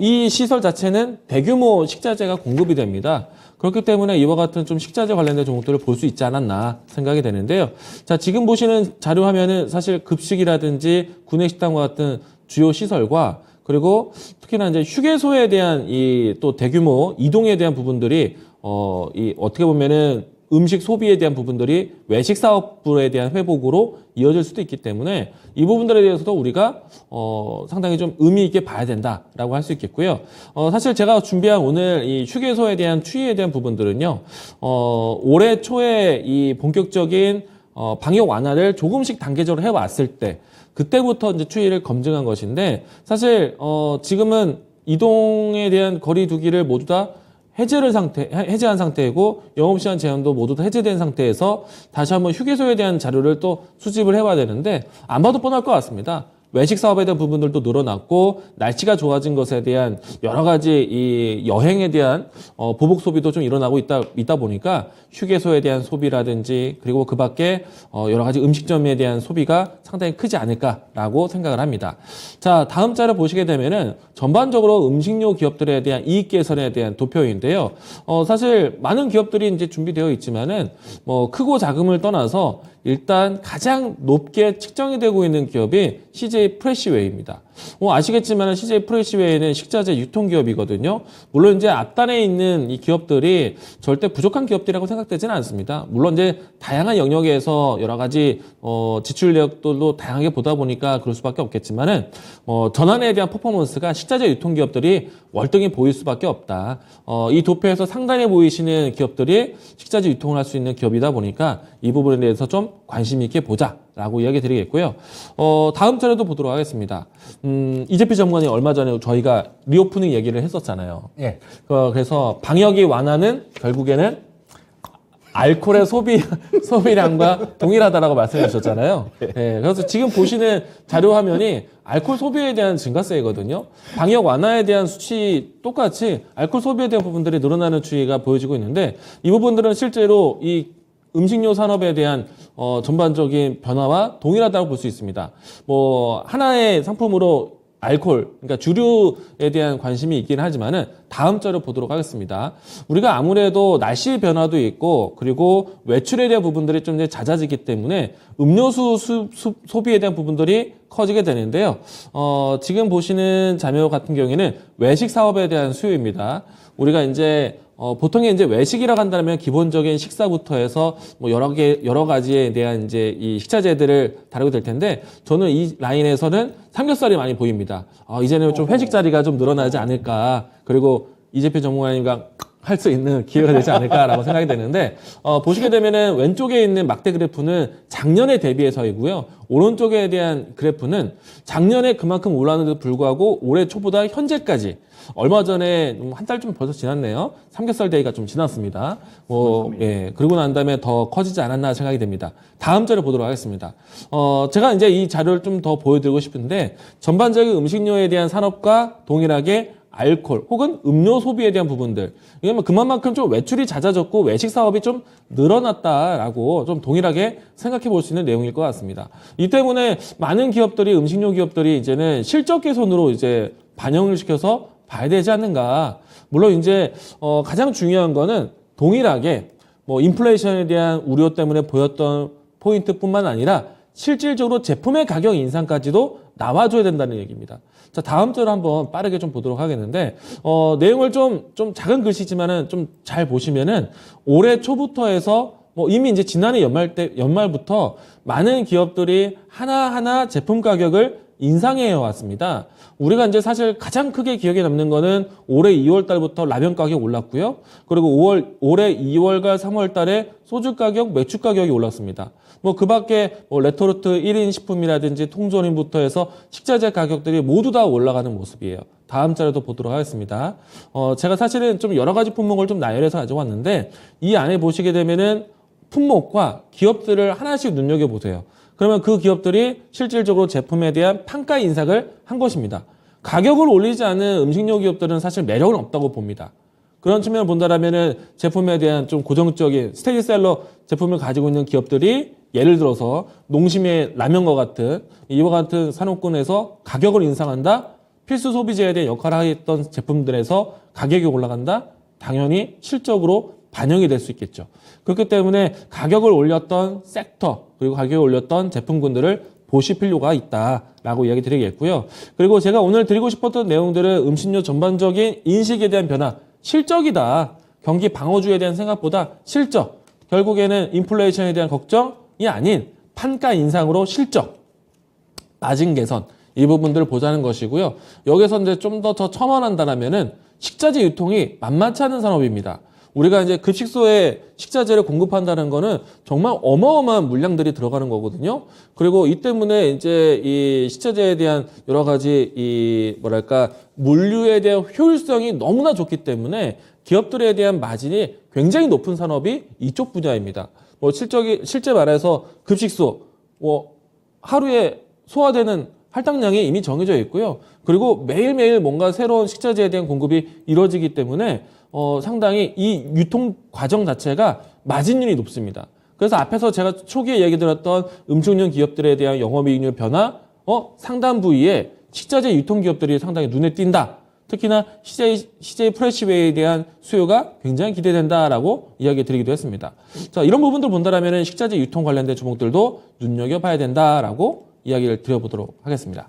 이 시설 자체는 대규모 식자재가 공급이 됩니다. 그렇기 때문에 이와 같은 좀 식자재 관련된 종목들을 볼 수 있지 않았나 생각이 되는데요. 자, 지금 보시는 자료 화면은 사실 급식이라든지 구내식당과 같은 주요 시설과, 그리고 특히나 이제 휴게소에 대한 이 또 대규모 이동에 대한 부분들이 어떻게 보면은 음식 소비에 대한 부분들이 외식 사업부에 대한 회복으로 이어질 수도 있기 때문에 이 부분들에 대해서도 우리가 상당히 좀 의미 있게 봐야 된다라고 할 수 있겠고요. 사실 제가 준비한 오늘 이 휴게소에 대한 추이에 대한 부분들은요, 올해 초에 이 본격적인 방역 완화를 조금씩 단계적으로 해왔을 때 그때부터 이제 추이를 검증한 것인데, 사실 지금은 이동에 대한 거리 두기를 모두 다 해제한 상태이고 영업시간 제한도 모두 다 해제된 상태에서 다시 한번 휴게소에 대한 자료를 또 수집을 해봐야 되는데, 안 봐도 뻔할 것 같습니다. 외식 사업에 대한 부분들도 늘어났고, 날씨가 좋아진 것에 대한 여러 가지 이 여행에 대한 보복 소비도 좀 일어나고 있다 보니까 휴게소에 대한 소비라든지, 그리고 그 밖에 여러 가지 음식점에 대한 소비가 상당히 크지 않을까라고 생각을 합니다. 자, 다음 자료 보시게 되면은 전반적으로 음식료 기업들에 대한 이익 개선에 대한 도표인데요. 사실 많은 기업들이 이제 준비되어 있지만은 뭐 크고 작음을 떠나서 일단 가장 높게 측정이 되고 있는 기업이 CJ 프레시웨이입니다. 아시겠지만 CJ 프레시웨이는 식자재 유통기업이거든요. 물론 이제 앞단에 있는 이 기업들이 절대 부족한 기업들이라고 생각되지는 않습니다. 물론 이제 다양한 영역에서 여러 가지 지출력들도 다양하게 보다 보니까 그럴 수밖에 없겠지만은 전환에 대한 퍼포먼스가 식자재 유통기업들이 월등히 보일 수밖에 없다. 이 도표에서 상단에 보이시는 기업들이 식자재 유통을 할 수 있는 기업이다 보니까 이 부분에 대해서 좀 관심 있게 보자라고 이야기 드리겠고요. 다음 자료도 보도록 하겠습니다. 이재필 전문가님 얼마 전에 저희가 리오프닝 얘기를 했었잖아요. 예. 그래서 방역이 완화는 결국에는 알코올의 소비량과 동일하다라고 말씀해 주셨잖아요. 예, 그래서 지금 보시는 자료 화면이 알코올 소비에 대한 증가세거든요. 방역 완화에 대한 수치 똑같이 알코올 소비에 대한 부분들이 늘어나는 추이가 보여지고 있는데 이 부분들은 실제로 이 음식료 산업에 대한 전반적인 변화와 동일하다고 볼 수 있습니다. 뭐 하나의 상품으로 알코올, 그러니까 주류에 대한 관심이 있긴 하지만은 다음 자료 보도록 하겠습니다. 우리가 아무래도 날씨 변화도 있고 그리고 외출에 대한 부분들이 좀 이제 잦아지기 때문에 음료수 소비에 대한 부분들이 커지게 되는데요. 지금 보시는 자료 같은 경우에는 외식 사업에 대한 수요입니다. 우리가 이제 보통의 이제 외식이라고 한다면 기본적인 식사부터 해서 뭐 여러 가지에 대한 이제 이 식자재들을 다루게 될 텐데 저는 이 라인에서는 삼겹살이 많이 보입니다. 이제는 좀 회식 자리가 좀 늘어나지 않을까. 그리고 이재필 전문가님과 할 수 있는 기회가 되지 않을까라고 생각이 되는데 보시게 되면은 왼쪽에 있는 막대 그래프는 작년에 대비해서이고요. 오른쪽에 대한 그래프는 작년에 그만큼 올랐는데도 불구하고 올해 초보다 현재까지 얼마 전에 한 달 좀 벌써 지났네요. 삼겹살 데이가 좀 지났습니다. 예, 그러고 난 다음에 더 커지지 않았나 생각이 됩니다. 다음 자료 보도록 하겠습니다. 제가 이제 이 자료를 좀 더 보여드리고 싶은데 전반적인 음식료에 대한 산업과 동일하게 알코올 혹은 음료 소비에 대한 부분들 이게 그만큼 좀 외출이 잦아졌고 외식 사업이 좀 늘어났다라고 좀 동일하게 생각해 볼 수 있는 내용일 것 같습니다. 이 때문에 많은 기업들이 음식료 기업들이 이제는 실적 개선으로 이제 반영을 시켜서 봐야 되지 않는가. 물론 이제 가장 중요한 거는 동일하게 뭐 인플레이션에 대한 우려 때문에 보였던 포인트뿐만 아니라 실질적으로 제품의 가격 인상까지도 나와줘야 된다는 얘기입니다. 자, 다음 절을 한번 빠르게 좀 보도록 하겠는데, 내용을 좀 작은 글씨지만은 좀 잘 보시면은 올해 초부터 해서 이미 이제 지난해 연말부터 많은 기업들이 하나하나 제품 가격을 인상해 왔습니다. 우리가 이제 사실 가장 크게 기억에 남는 거는 올해 2월 달부터 라면 가격 올랐고요. 그리고 올해 2월과 3월 달에 소주 가격, 맥주 가격이 올랐습니다. 그 밖에 레토르트 1인 식품이라든지 통조림부터 해서 식자재 가격들이 모두 다 올라가는 모습이에요. 다음 자료도 보도록 하겠습니다. 제가 사실은 좀 여러 가지 품목을 좀 나열해서 가져왔는데 이 안에 보시게 되면은 품목과 기업들을 하나씩 눈여겨보세요. 그러면 그 기업들이 실질적으로 제품에 대한 판가 인상을 한 것입니다. 가격을 올리지 않은 음식료 기업들은 사실 매력은 없다고 봅니다. 그런 측면을 본다라면은 제품에 대한 좀 고정적인 스테디셀러 제품을 가지고 있는 기업들이 예를 들어서 농심의 라면과 같은 이와 같은 산업군에서 가격을 인상한다. 필수 소비재에 대한 역할을 하겠던 제품들에서 가격이 올라간다. 당연히 실적으로 반영이 될 수 있겠죠. 그렇기 때문에 가격을 올렸던 섹터 그리고 가격을 올렸던 제품군들을 보실 필요가 있다라고 이야기 드리겠고요. 그리고 제가 오늘 드리고 싶었던 내용들은 음식료 전반적인 인식에 대한 변화, 실적이다. 경기 방어주에 대한 생각보다 실적, 결국에는 인플레이션에 대한 걱정이 아닌 판가 인상으로 실적, 마진 개선 이 부분들을 보자는 것이고요. 여기서 이제 좀 더 첨언한다라면은 식자재 유통이 만만치 않은 산업입니다. 우리가 이제 급식소에 식자재를 공급한다는 거는 정말 어마어마한 물량들이 들어가는 거거든요. 그리고 이 때문에 이제 이 식자재에 대한 여러 가지 이 뭐랄까 물류에 대한 효율성이 너무나 좋기 때문에 기업들에 대한 마진이 굉장히 높은 산업이 이쪽 분야입니다. 실제 말해서 급식소 하루에 소화되는 할당량이 이미 정해져 있고요. 그리고 매일매일 뭔가 새로운 식자재에 대한 공급이 이루어지기 때문에 상당히 이 유통 과정 자체가 마진율이 높습니다. 그래서 앞에서 제가 초기에 얘기 드렸던 음식료 기업들에 대한 영업이익률 변화, 상당 부위에 식자재 유통 기업들이 상당히 눈에 띈다. 특히나 CJ 프레시웨이에 대한 수요가 굉장히 기대된다라고 이야기 드리기도 했습니다. 자, 이런 부분들 본다라면 식자재 유통 관련된 종목들도 눈여겨봐야 된다라고 이야기를 드려보도록 하겠습니다.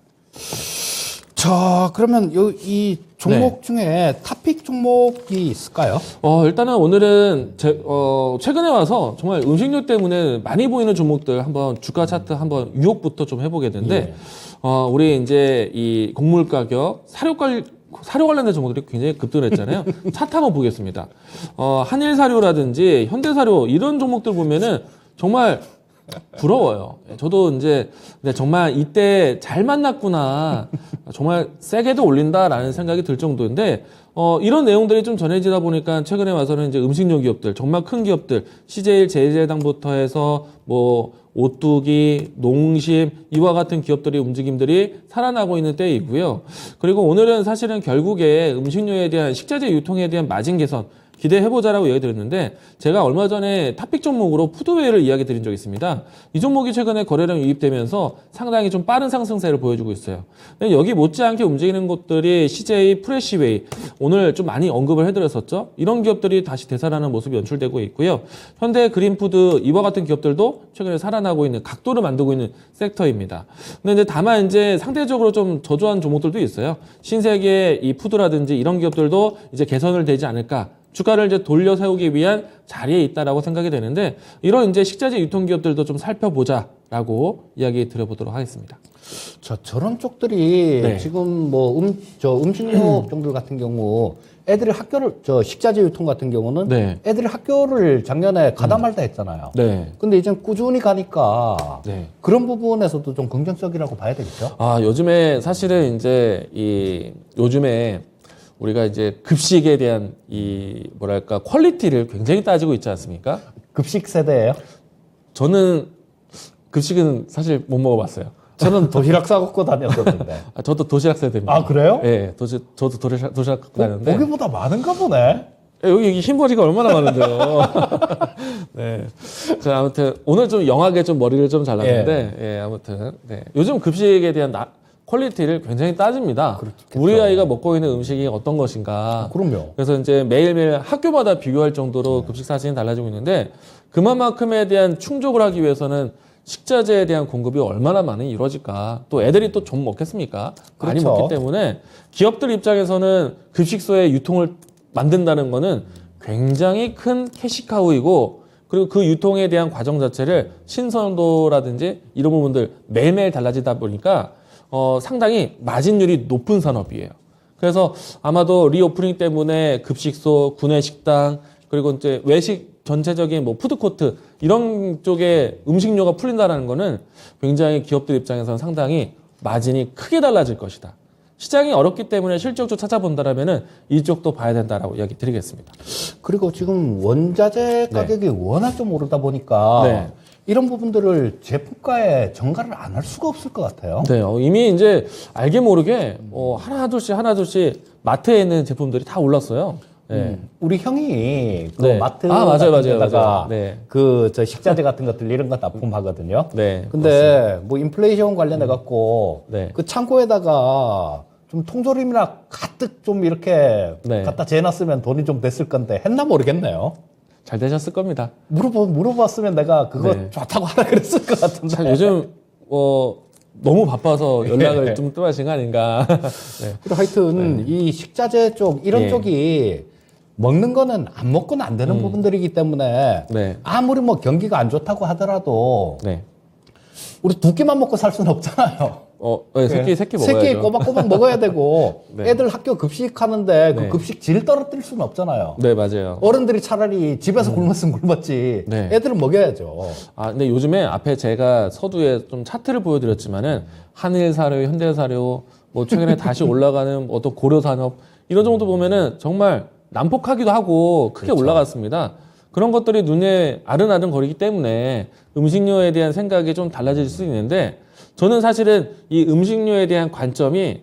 자, 그러면 이 종목 중에 탑픽 종목이 있을까요? 일단은 오늘은 최근에 와서 정말 음식료 때문에 많이 보이는 종목들 한번 주가 차트 한번 유혹부터 좀 해보겠는데, 우리 이제 이 곡물 가격, 사료 관련된 종목들이 굉장히 급등했잖아요. 차트 한번 보겠습니다. 한일사료라든지 현대사료 이런 종목들 보면은 정말 부러워요. 저도 이제 근데 정말 이때 잘 만났구나. 정말 세게도 올린다라는 생각이 들 정도인데 이런 내용들이 좀 전해지다 보니까 최근에 와서는 이제 음식료 기업들, 정말 큰 기업들, CJ 제일제당부터 해서 뭐 오뚜기, 농심 이와 같은 기업들의 움직임들이 살아나고 있는 때이고요. 그리고 오늘은 사실은 결국에 음식료에 대한 식자재 유통에 대한 마진 개선 기대해보자라고 얘기 드렸는데 제가 얼마 전에 탑픽 종목으로 푸드웨이를 이야기 드린 적이 있습니다. 이 종목이 최근에 거래량 유입되면서 상당히 좀 빠른 상승세를 보여주고 있어요. 여기 못지않게 움직이는 곳들이 CJ 프레시웨이 오늘 좀 많이 언급을 해드렸었죠. 이런 기업들이 다시 되살아나는 모습이 연출되고 있고요. 현대 그린푸드 이와 같은 기업들도 최근에 살아나고 있는 각도를 만들고 있는 섹터입니다. 근데 이제 다만 이제 상대적으로 좀 저조한 종목들도 있어요. 신세계 이 푸드라든지 이런 기업들도 이제 개선을 되지 않을까. 주가를 이제 돌려 세우기 위한 자리에 있다라고 생각이 되는데 이런 이제 식자재 유통 기업들도 좀 살펴보자라고 이야기 드려보도록 하겠습니다. 저런 쪽들이 네. 지금 뭐 음식료 업종들 같은 경우 애들이 학교를 식자재 유통 같은 경우는 네. 애들이 학교를 작년에 가다 말다 했잖아요. 네. 근데 이제 꾸준히 가니까 네. 그런 부분에서도 좀 긍정적이라고 봐야 되겠죠. 요즘에 사실은 이제 요즘에 우리가 이제 급식에 대한 뭐랄까 퀄리티를 굉장히 따지고 있지 않습니까? 급식 세대예요. 저는 급식은 사실 못 먹어봤어요. 저는 도시락 싸갖고 다녔었는데. 저도 도시락 세대입니다. 아, 그래요? 네, 저도 도시락 갖고 다녔는데. 거기보다 많은가 보네. 여기 흰머리가 얼마나 많은데요. 네. 자, 아무튼 오늘 좀 영하게 좀 머리를 좀 잘랐는데, 예, 아무튼 네. 요즘 급식에 대한 퀄리티를 굉장히 따집니다. 그렇겠죠. 우리 아이가 먹고 있는 음식이 어떤 것인가. 그럼요. 그래서 이제 매일매일 학교마다 비교할 정도로 급식 사진이 달라지고 있는데 그만큼에 대한 충족을 하기 위해서는 식자재에 대한 공급이 얼마나 많이 이루어질까. 또 애들이 또 좀 먹겠습니까? 많이 그렇죠. 먹기 때문에 기업들 입장에서는 급식소의 유통을 만든다는 거는 굉장히 큰 캐시카우이고 그리고 그 유통에 대한 과정 자체를 신선도라든지 이런 부분들 매일매일 달라지다 보니까 상당히 마진율이 높은 산업이에요. 그래서 아마도 리오프닝 때문에 급식소, 구내식당, 그리고 이제 외식 전체적인 뭐 푸드코트 이런 쪽에 음식료가 풀린다는 거는 굉장히 기업들 입장에서는 상당히 마진이 크게 달라질 것이다. 시장이 어렵기 때문에 실적도 찾아본다라면은 이쪽도 봐야 된다라고 이야기 드리겠습니다. 그리고 지금 원자재 가격이 워낙 좀 오르다 보니까 네. 이런 부분들을 제품가에 정가를 안 할 수가 없을 것 같아요. 네, 이미 이제 알게 모르게 하나둘씩 마트에 있는 제품들이 다 올랐어요. 네. 우리 형이 그 네. 마트 맞아요. 같은 데다가 맞아요. 네. 그 식자재 같은 것들 이런 거 납품하거든요. 네. 근데 뭐 인플레이션 관련해 갖고 네. 그 창고에다가 좀 통조림이나 가득 좀 이렇게 네. 갖다 재놨으면 돈이 좀 됐을 건데 했나 모르겠네요. 잘 되셨을 겁니다. 물어봤으면 내가 그거 네. 좋다고 하라 그랬을 것 같은데. 참 요즘 너무 바빠서 연락을 좀 뜸하신 거 아닌가. 네. 그리고 하여튼 이 식자재 쪽 이런 예. 쪽이 먹는 거는 안 먹고는 안 되는 부분들이기 때문에 네. 아무리 뭐 경기가 안 좋다고 하더라도 네. 우리 두 끼만 먹고 살 수는 없잖아요. 네, 새끼 먹어야죠. 새끼 꼬박꼬박 먹어야 되고 네. 애들 학교 급식하는데 그 네. 급식 질 떨어뜨릴 수는 없잖아요. 네, 맞아요. 어른들이 차라리 집에서 굶었으면 굶었지 네. 애들은 먹여야죠. 근데 요즘에 앞에 제가 서두에 좀 차트를 보여드렸지만은 한일사료, 현대사료, 뭐 최근에 다시 올라가는 어떤 고려산업 이런 정도 보면은 정말 난폭하기도 하고 크게 그렇죠. 올라갔습니다. 그런 것들이 눈에 아른아른 거리기 때문에 음식료에 대한 생각이 좀 달라질 수 있는데 저는 사실은 이 음식료에 대한 관점이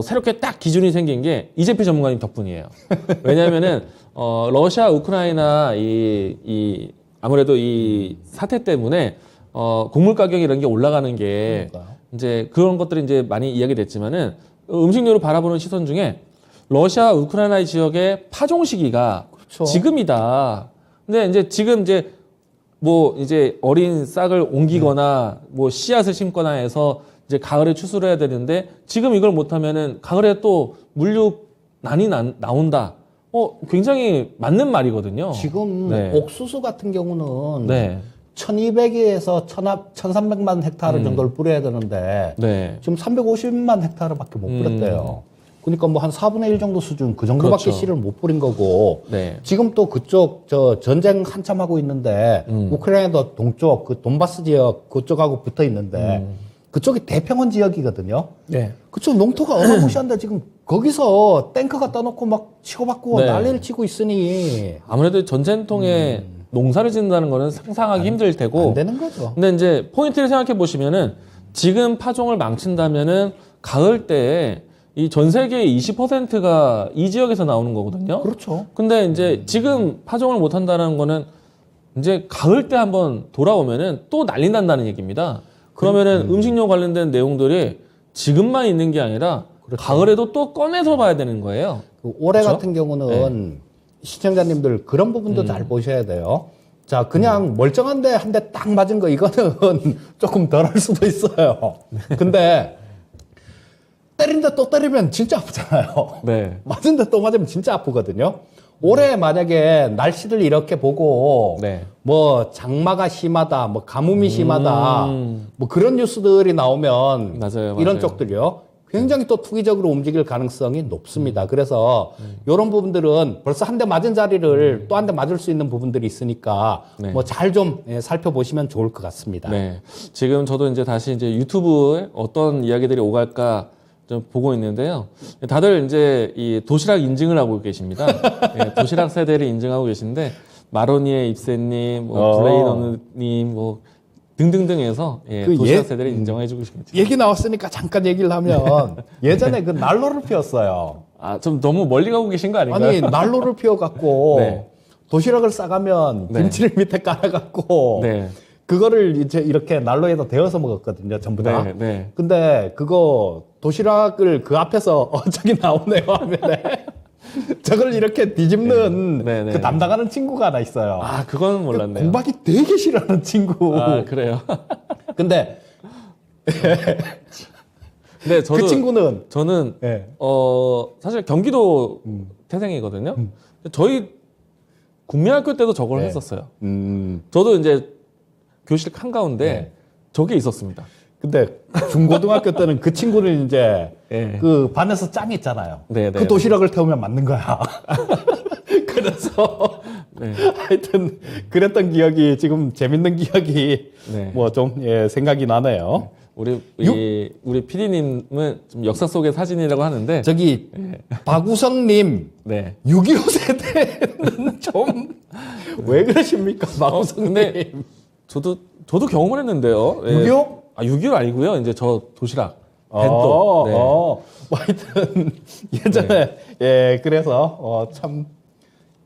새롭게 딱 기준이 생긴 게 이재필 전문가님 덕분이에요. 왜냐하면은 러시아, 우크라이나 아무래도 이 사태 때문에 곡물 가격 이런 게 올라가는 게 그러니까요. 이제 그런 것들이 이제 많이 이야기됐지만은 음식료를 바라보는 시선 중에 러시아, 우크라이나 지역의 파종 시기가 그렇죠. 지금이다. 근데 이제 지금 이제 어린 싹을 옮기거나 뭐 씨앗을 심거나 해서 이제 가을에 추수를 해야 되는데 지금 이걸 못하면은 가을에 또 물류난이 나온다. 굉장히 맞는 말이거든요. 지금 네. 옥수수 같은 경우는 네. 1200에서 1300만 헥타르 정도를 뿌려야 되는데 네. 지금 350만 헥타르밖에 못 뿌렸대요. 그러니까 뭐 한 4분의 1 정도 수준 그 정도밖에 그렇죠. 씨를 못 뿌린 거고 네. 지금 또 그쪽 저 전쟁 한참 하고 있는데 우크라이나도 동쪽 그 돈바스 지역 그쪽하고 붙어 있는데 그쪽이 대평원 지역이거든요. 네. 그쪽 농토가 어마무시한데 지금 거기서 탱크 갖다 놓고 막 치고받고 네. 난리를 치고 있으니 아무래도 전쟁통에 농사를 짓는다는 거는 상상하기 힘들 테고. 안 되는 거죠. 근데 이제 포인트를 생각해 보시면은 지금 파종을 망친다면은 가을 때에 이 전 세계의 20%가 이 지역에서 나오는 거거든요. 그렇죠. 근데 이제 지금 파종을 못 한다는 거는 이제 가을 때 한번 돌아오면은 또 난리 난다는 얘기입니다. 그러면은 음식료 관련된 내용들이 지금만 있는 게 아니라 가을에도 또 꺼내서 봐야 되는 거예요. 그 올해 그렇죠? 같은 경우는 시청자님들 그런 부분도 잘 보셔야 돼요. 자, 그냥 멀쩡한데 한 대 딱 맞은 거 이거는 조금 덜 할 수도 있어요. 근데 때린데 또 때리면 진짜 아프잖아요. 네. 맞은데 또 맞으면 진짜 아프거든요. 올해 만약에 날씨를 이렇게 보고 네. 뭐 장마가 심하다, 뭐 가뭄이 심하다, 뭐 그런 뉴스들이 나오면 맞아요, 이런 맞아요. 쪽들이요. 굉장히 또 투기적으로 움직일 가능성이 높습니다. 그래서 이런 부분들은 벌써 한 대 맞은 자리를 또 한 대 맞을 수 있는 부분들이 있으니까 네. 뭐 잘 좀 살펴보시면 좋을 것 같습니다. 네. 지금 저도 이제 다시 이제 유튜브에 어떤 이야기들이 오갈까 좀 보고 있는데요. 다들 이제 이 도시락 인증을 하고 계십니다. 예, 도시락 세대를 인증하고 계신데 마로니의 입새님, 뭐 블레이너님, 뭐 등등등해서 예, 그 도시락 세대를 인정해주고 계십니다. 얘기 나왔으니까 잠깐 얘기를 하면 예전에 그 난로를 피웠어요. 아, 좀 너무 멀리 가고 계신 거 아닌가요? 아니 난로를 피워갖고 네. 도시락을 싸가면 네. 김치를 밑에 깔아갖고 네. 그거를 이제 이렇게 난로에다 데워서 먹었거든요, 전부 다. 네, 네. 근데 그거 도시락을 그 앞에서 저기 나오네요 하면은 저걸 이렇게 뒤집는 네, 네, 그 네. 담당하는 친구가 하나 있어요. 아, 그건 몰랐네요. 공박이 되게 싫어하는 친구. 아, 그래요? 근데 네, 저도 그 친구는 저는 예. 사실 경기도 태생이거든요. 저희 국민학교 때도 저걸 네. 했었어요. 음. 저도 이제 교실 한가운데 네. 저게 있었습니다. 근데 중고등학교 때는 그 친구는 이제 예. 그 반에서 짱 있잖아요. 네, 네, 그 도시락을 태우면 맞는 거야. 그래서 네. 하여튼 그랬던 기억이 지금 재밌는 기억이 네. 뭐 좀 생각이 나네요. 우리 PD님은 좀 역사 속의 사진이라고 하는데 저기 박우성님 네. 6.25 세대는 좀 왜 그러십니까, 박우성님? 근데 저도 경험을 했는데요. 예. 6.25? 아, 6.25 아니고요. 이제 저 도시락 벤또. 네. 뭐 하여튼 예전에 그래서 참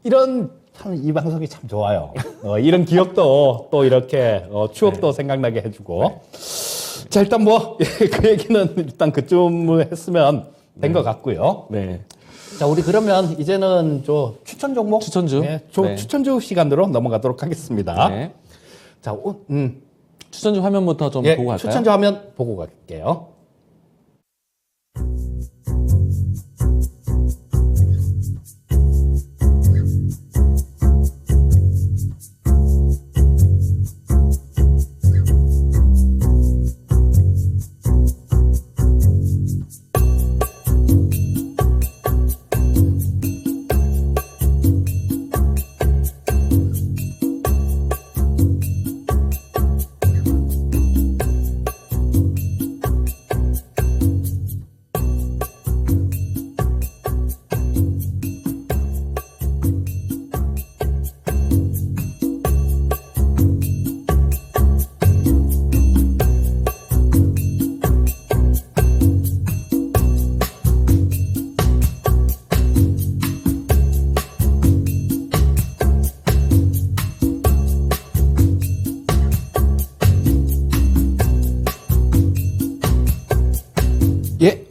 이런 참 이 방송이 참 좋아요. 이런 기억도 또 이렇게 추억도 생각나게 해주고. 자, 일단 뭐 그 얘기는 일단 그쯤 했으면 된 것 같고요. 네. 자, 우리 그러면 이제는 추천 종목, 추천주? 네. 추천주 시간으로 넘어가도록 하겠습니다. 네. 자, 추천주 화면부터 좀 보고 갈까요? 추천주 화면 보고 갈게요.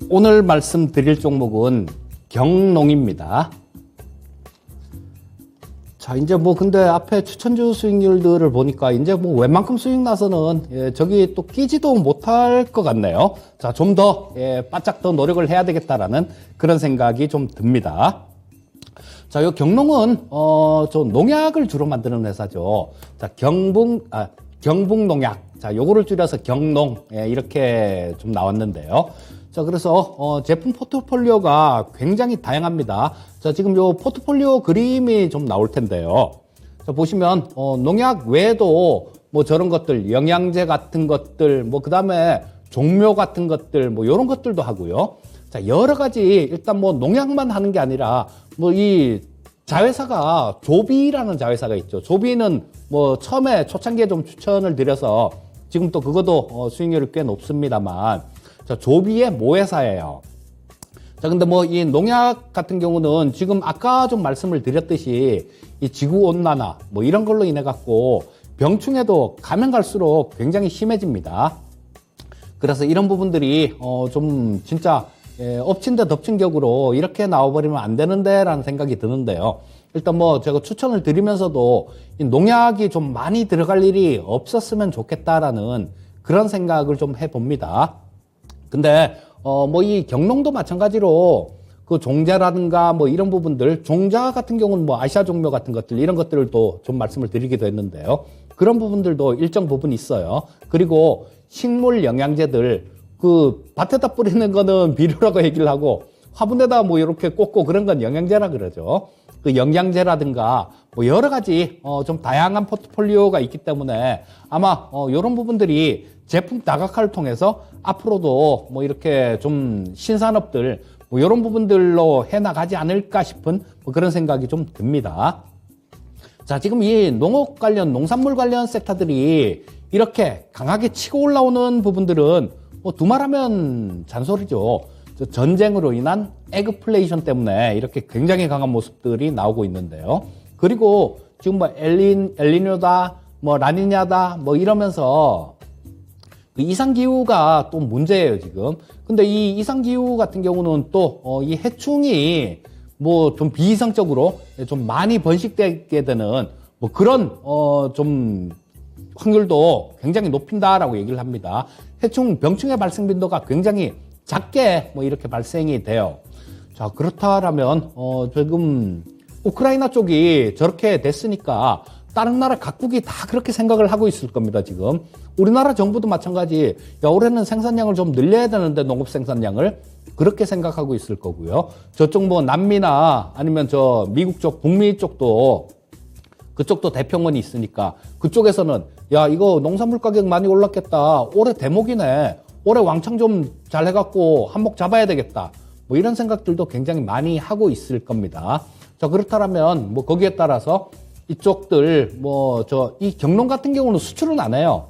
오늘 말씀드릴 종목은 경농입니다. 자, 이제 뭐 근데 앞에 추천주 수익률들을 보니까 이제 뭐 웬만큼 수익 나서는 저기 또 끼지도 못할 것 같네요. 자, 좀 더 바짝 더 노력을 해야 되겠다라는 그런 생각이 좀 듭니다. 자, 요 경농은 저 농약을 주로 만드는 회사죠. 자, 경북농약. 자, 요거를 줄여서 경농, 예, 이렇게 좀 나왔는데요. 자, 그래서 제품 포트폴리오가 굉장히 다양합니다. 자, 지금 요 포트폴리오 그림이 좀 나올 텐데요. 자, 보시면 농약 외에도 뭐 저런 것들, 영양제 같은 것들, 뭐 그다음에 종묘 같은 것들, 뭐 요런 것들도 하고요. 자, 여러 가지 일단 뭐 농약만 하는 게 아니라 뭐 이 자회사가 조비라는 자회사가 있죠. 조비는 뭐 처음에 초창기에 좀 추천을 드려서 지금 또 그것도 수익률이 꽤 높습니다만, 자, 조비의 모회사예요. 자, 근데 뭐 이 농약 같은 경우는 지금 아까 좀 말씀을 드렸듯이 이 지구 온난화 뭐 이런 걸로 인해 갖고 병충해도 가면 갈수록 굉장히 심해집니다. 그래서 이런 부분들이 좀 진짜 엎친 데 덮친 격으로 이렇게 나와버리면 안 되는데 라는 생각이 드는데요. 일단 뭐 제가 추천을 드리면서도 이 농약이 좀 많이 들어갈 일이 없었으면 좋겠다라는 그런 생각을 좀 해봅니다. 근데 뭐 이 경농도 마찬가지로 그 종자라든가 뭐 이런 부분들, 종자 같은 경우는 뭐 아시아 종묘 같은 것들 이런 것들을 또 좀 말씀을 드리기도 했는데요. 그런 부분들도 일정 부분 있어요. 그리고 식물 영양제들, 그 밭에다 뿌리는 거는 비료라고 얘기를 하고 화분에다 뭐 이렇게 꽂고 그런 건 영양제라 그러죠. 그 영양제라든가 뭐 여러 가지 좀 다양한 포트폴리오가 있기 때문에 아마 이런 부분들이 제품 다각화를 통해서 앞으로도 뭐 이렇게 좀 신산업들 뭐 이런 부분들로 해나가지 않을까 싶은 뭐 그런 생각이 좀 듭니다. 자, 지금 이 농업 관련, 농산물 관련 섹터들이 이렇게 강하게 치고 올라오는 부분들은 뭐 두말하면 잔소리죠. 전쟁으로 인한 에그플레이션 때문에 이렇게 굉장히 강한 모습들이 나오고 있는데요. 그리고 지금 뭐 엘니뇨다, 뭐 라니냐다, 뭐 이러면서 그 이상기후가 또 문제예요, 지금. 근데 이 이상기후 같은 경우는 또 이 해충이 뭐 좀 비이성적으로 좀 많이 번식되게 되는 뭐 그런 좀 확률도 굉장히 높인다라고 얘기를 합니다. 해충 병충해 발생 빈도가 굉장히 작게 뭐 이렇게 발생이 돼요. 자, 그렇다라면 지금 우크라이나 쪽이 저렇게 됐으니까 다른 나라 각국이 다 그렇게 생각을 하고 있을 겁니다, 지금. 우리나라 정부도 마찬가지. 야, 올해는 생산량을 좀 늘려야 되는데, 농업 생산량을. 그렇게 생각하고 있을 거고요. 저쪽 뭐 남미나 아니면 저 미국 쪽, 북미 쪽도 그쪽도 대평원이 있으니까 그쪽에서는 야, 이거 농산물 가격 많이 올랐겠다. 올해 대목이네. 올해 왕창 좀 잘 해갖고 한몫 잡아야 되겠다. 뭐 이런 생각들도 굉장히 많이 하고 있을 겁니다. 자, 그렇다면 뭐 거기에 따라서 이쪽들 뭐 이 경농 같은 경우는 수출은 안 해요.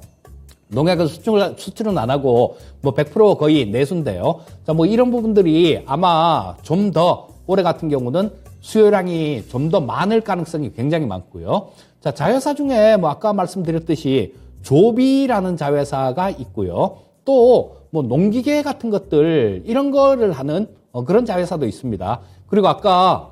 농약은 수출은 안 하고 뭐 100% 거의 내수인데요. 자, 뭐 이런 부분들이 아마 좀 더 올해 같은 경우는 수요량이 좀 더 많을 가능성이 굉장히 많고요. 자, 자회사 중에 뭐 아까 말씀드렸듯이 조비라는 자회사가 있고요. 또 뭐 농기계 같은 것들 이런 거를 하는 그런 자회사도 있습니다. 그리고 아까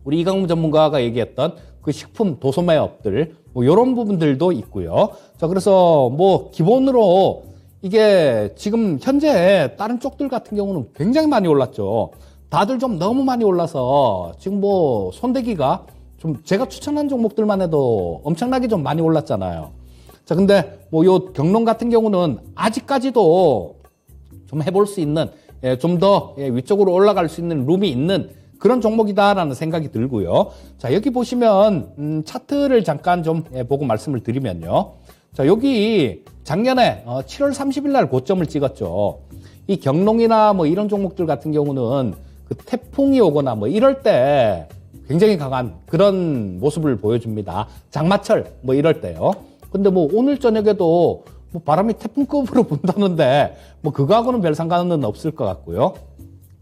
우리 이강문 전문가가 얘기했던 그 식품 도소매업들 뭐 이런 부분들도 있고요. 자, 그래서 뭐 기본으로 이게 지금 현재 다른 쪽들 같은 경우는 굉장히 많이 올랐죠. 다들 좀 너무 많이 올라서 지금 뭐 손대기가 좀 제가 추천한 종목들만 해도 엄청나게 좀 많이 올랐잖아요. 자, 근데 뭐 요 경농 같은 경우는 아직까지도 좀 해볼 수 있는 좀 더 위쪽으로 올라갈 수 있는 룸이 있는 그런 종목이다라는 생각이 들고요. 자, 여기 보시면 차트를 잠깐 좀 보고 말씀을 드리면요. 자, 여기 작년에 7월 30일 날 고점을 찍었죠. 이 경농이나 뭐 이런 종목들 같은 경우는 그 태풍이 오거나 뭐 이럴 때 굉장히 강한 그런 모습을 보여줍니다. 장마철 뭐 이럴 때요. 근데 뭐 오늘 저녁에도 뭐 바람이 태풍급으로 분다는데 뭐 그거하고는 별 상관은 없을 것 같고요.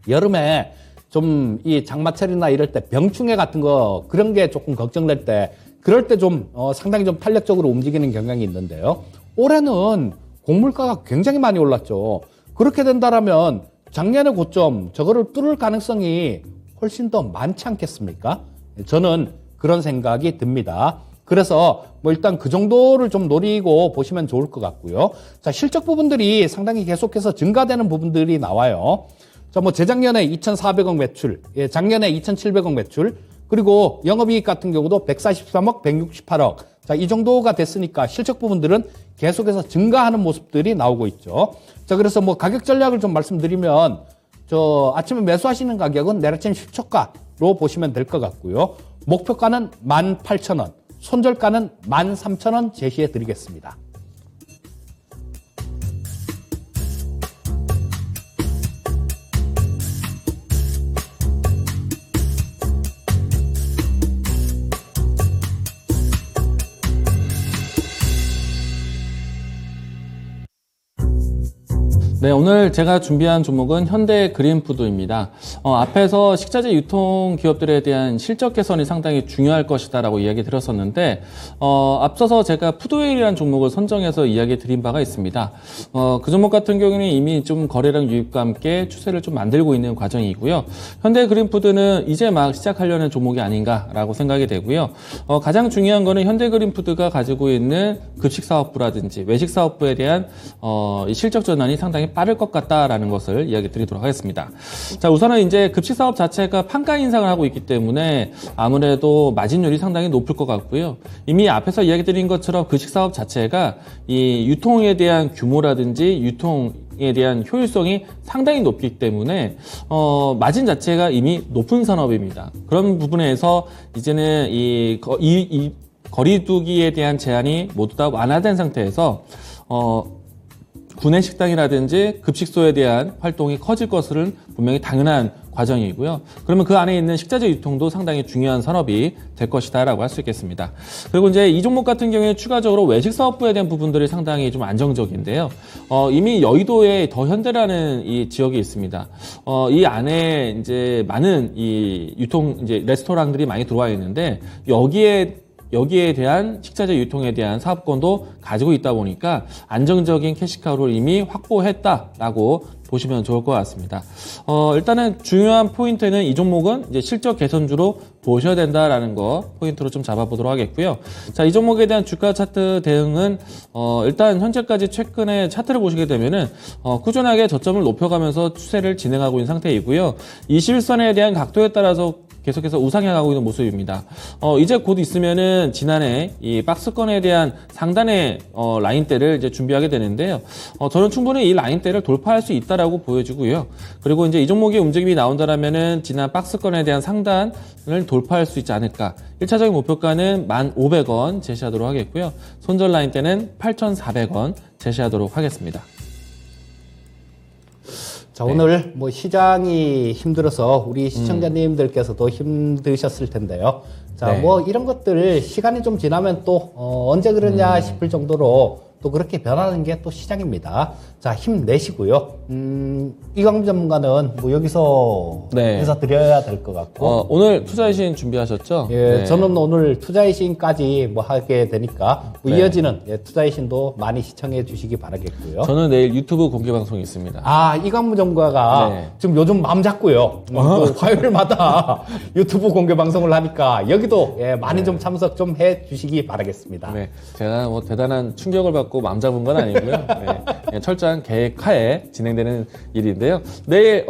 여름에 좀 이 장마철이나 이럴 때 병충해 같은 거 그런 게 조금 걱정될 때 그럴 때 좀 상당히 좀 탄력적으로 움직이는 경향이 있는데요. 올해는 곡물가가 굉장히 많이 올랐죠. 그렇게 된다라면 작년의 고점 저거를 뚫을 가능성이 훨씬 더 많지 않겠습니까? 저는 그런 생각이 듭니다. 그래서 뭐 일단 그 정도를 좀 노리고 보시면 좋을 것 같고요. 자, 실적 부분들이 상당히 계속해서 증가되는 부분들이 나와요. 자, 뭐 재작년에 2,400억 매출, 작년에 2,700억 매출, 그리고 영업이익 같은 경우도 143억, 168억, 자, 이 정도가 됐으니까 실적 부분들은 계속해서 증가하는 모습들이 나오고 있죠. 자, 그래서 뭐 가격 전략을 좀 말씀드리면 저 아침에 매수하시는 가격은 내일 아침 실적가로 보시면 될 것 같고요. 목표가는 18,000원, 손절가는 13,000원 제시해 드리겠습니다. 네, 오늘 제가 준비한 종목은 현대 그린푸드입니다. 앞에서 식자재 유통 기업들에 대한 실적 개선이 상당히 중요할 것이다라고 이야기 드렸었는데, 앞서서 제가 푸드웨이라는 종목을 선정해서 이야기 드린 바가 있습니다. 그 종목 같은 경우는 이미 좀 거래량 유입과 함께 추세를 좀 만들고 있는 과정이고요. 현대 그린푸드는 이제 막 시작하려는 종목이 아닌가라고 생각이 되고요. 가장 중요한 거는 현대 그린푸드가 가지고 있는 급식사업부라든지 외식사업부에 대한 이 실적 전환이 상당히 빠를 것 같다라는 것을 이야기 드리도록 하겠습니다. 자, 우선은 이제 급식사업 자체가 판가 인상을 하고 있기 때문에 아무래도 마진율이 상당히 높을 것 같고요. 이미 앞에서 이야기 드린 것처럼 급식사업 자체가 이 유통에 대한 규모라든지 유통에 대한 효율성이 상당히 높기 때문에 마진 자체가 이미 높은 산업입니다. 그런 부분에서 이제는 이 거리두기에 대한 제한이 모두 다 완화된 상태에서 구내식당이라든지 급식소에 대한 활동이 커질 것은 분명히 당연한 과정이고요. 그러면 그 안에 있는 식자재 유통도 상당히 중요한 산업이 될 것이다라고 할 수 있겠습니다. 그리고 이제 이 종목 같은 경우에 추가적으로 외식사업부에 대한 부분들이 상당히 좀 안정적인데요. 이미 여의도에 더현대라는 이 지역이 있습니다. 이 안에 이제 많은 이 유통 이제 레스토랑들이 많이 들어와 있는데 여기에 대한 식자재 유통에 대한 사업권도 가지고 있다 보니까 안정적인 캐시카우를 이미 확보했다라고 보시면 좋을 것 같습니다. 일단은 중요한 포인트는 이 종목은 이제 실적 개선주로 보셔야 된다라는 거 포인트로 좀 잡아보도록 하겠고요. 자, 이 종목에 대한 주가 차트 대응은 일단 현재까지 최근에 차트를 보시게 되면은 꾸준하게 저점을 높여가면서 추세를 진행하고 있는 상태이고요. 21선에 대한 각도에 따라서 계속해서 우상향 가고 있는 모습입니다. 이제 곧 있으면은 지난해 이 박스권에 대한 상단의 라인대를 이제 준비하게 되는데요. 저는 충분히 이 라인대를 돌파할 수 있다라고 보여지고요. 그리고 이제 이 종목의 움직임이 나온다라면은 지난 박스권에 대한 상단을 돌파할 수 있지 않을까. 1차적인 목표가는 1,500원 제시하도록 하겠고요. 손절 라인대는 8,400원 제시하도록 하겠습니다. 자, 오늘 뭐 시장이 힘들어서 우리 시청자님들께서도 힘드셨을 텐데요. 자, 네. 뭐 이런 것들 시간이 좀 지나면 또 언제 그러냐 싶을 정도로 또 그렇게 변하는 게 또 시장입니다. 자, 힘내시고요. 이광무 전문가는 뭐 여기서 네. 인사드려야 될 것 같고. 오늘 투자의 준비하셨죠? 예, 네. 저는 오늘 투자의 신까지 뭐 하게 되니까 뭐 네. 이어지는 투자의 신도 많이 시청해 주시기 바라겠고요. 저는 내일 유튜브 공개 방송이 있습니다. 아, 이광무 전문가가 네. 지금 요즘 마음 잡고요. 또 화요일마다 유튜브 공개 방송을 하니까 여기도 많이 좀 참석 좀 해 주시기 바라겠습니다. 네, 제가 뭐 대단한 충격을 받고 마음 잡은 건 아니고요. 네, 그냥 철저한 계획하에 진행되는 일인데요. 내일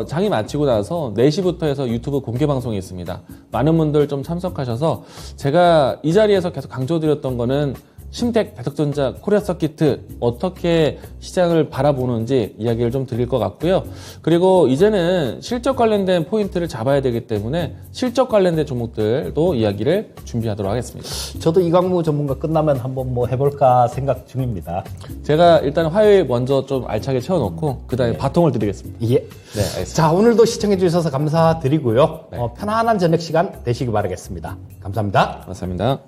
장이 마치고 나서 4시부터 해서 유튜브 공개 방송이 있습니다. 많은 분들 좀 참석하셔서 제가 이 자리에서 계속 강조드렸던 거는 심텍, 배덕전자, 코리아서키트 어떻게 시장을 바라보는지 이야기를 좀 드릴 것 같고요. 그리고 이제는 실적 관련된 포인트를 잡아야 되기 때문에 실적 관련된 종목들도 이야기를 준비하도록 하겠습니다. 저도 이광무 전문가 끝나면 한번 뭐 해볼까 생각 중입니다. 제가 일단 화요일 먼저 좀 알차게 채워놓고 그 다음에 바통을 드리겠습니다. 예. 네, 알겠습니다. 자, 오늘도 시청해 주셔서 감사드리고요. 네. 편안한 저녁 시간 되시기 바라겠습니다. 감사합니다. 감사합니다.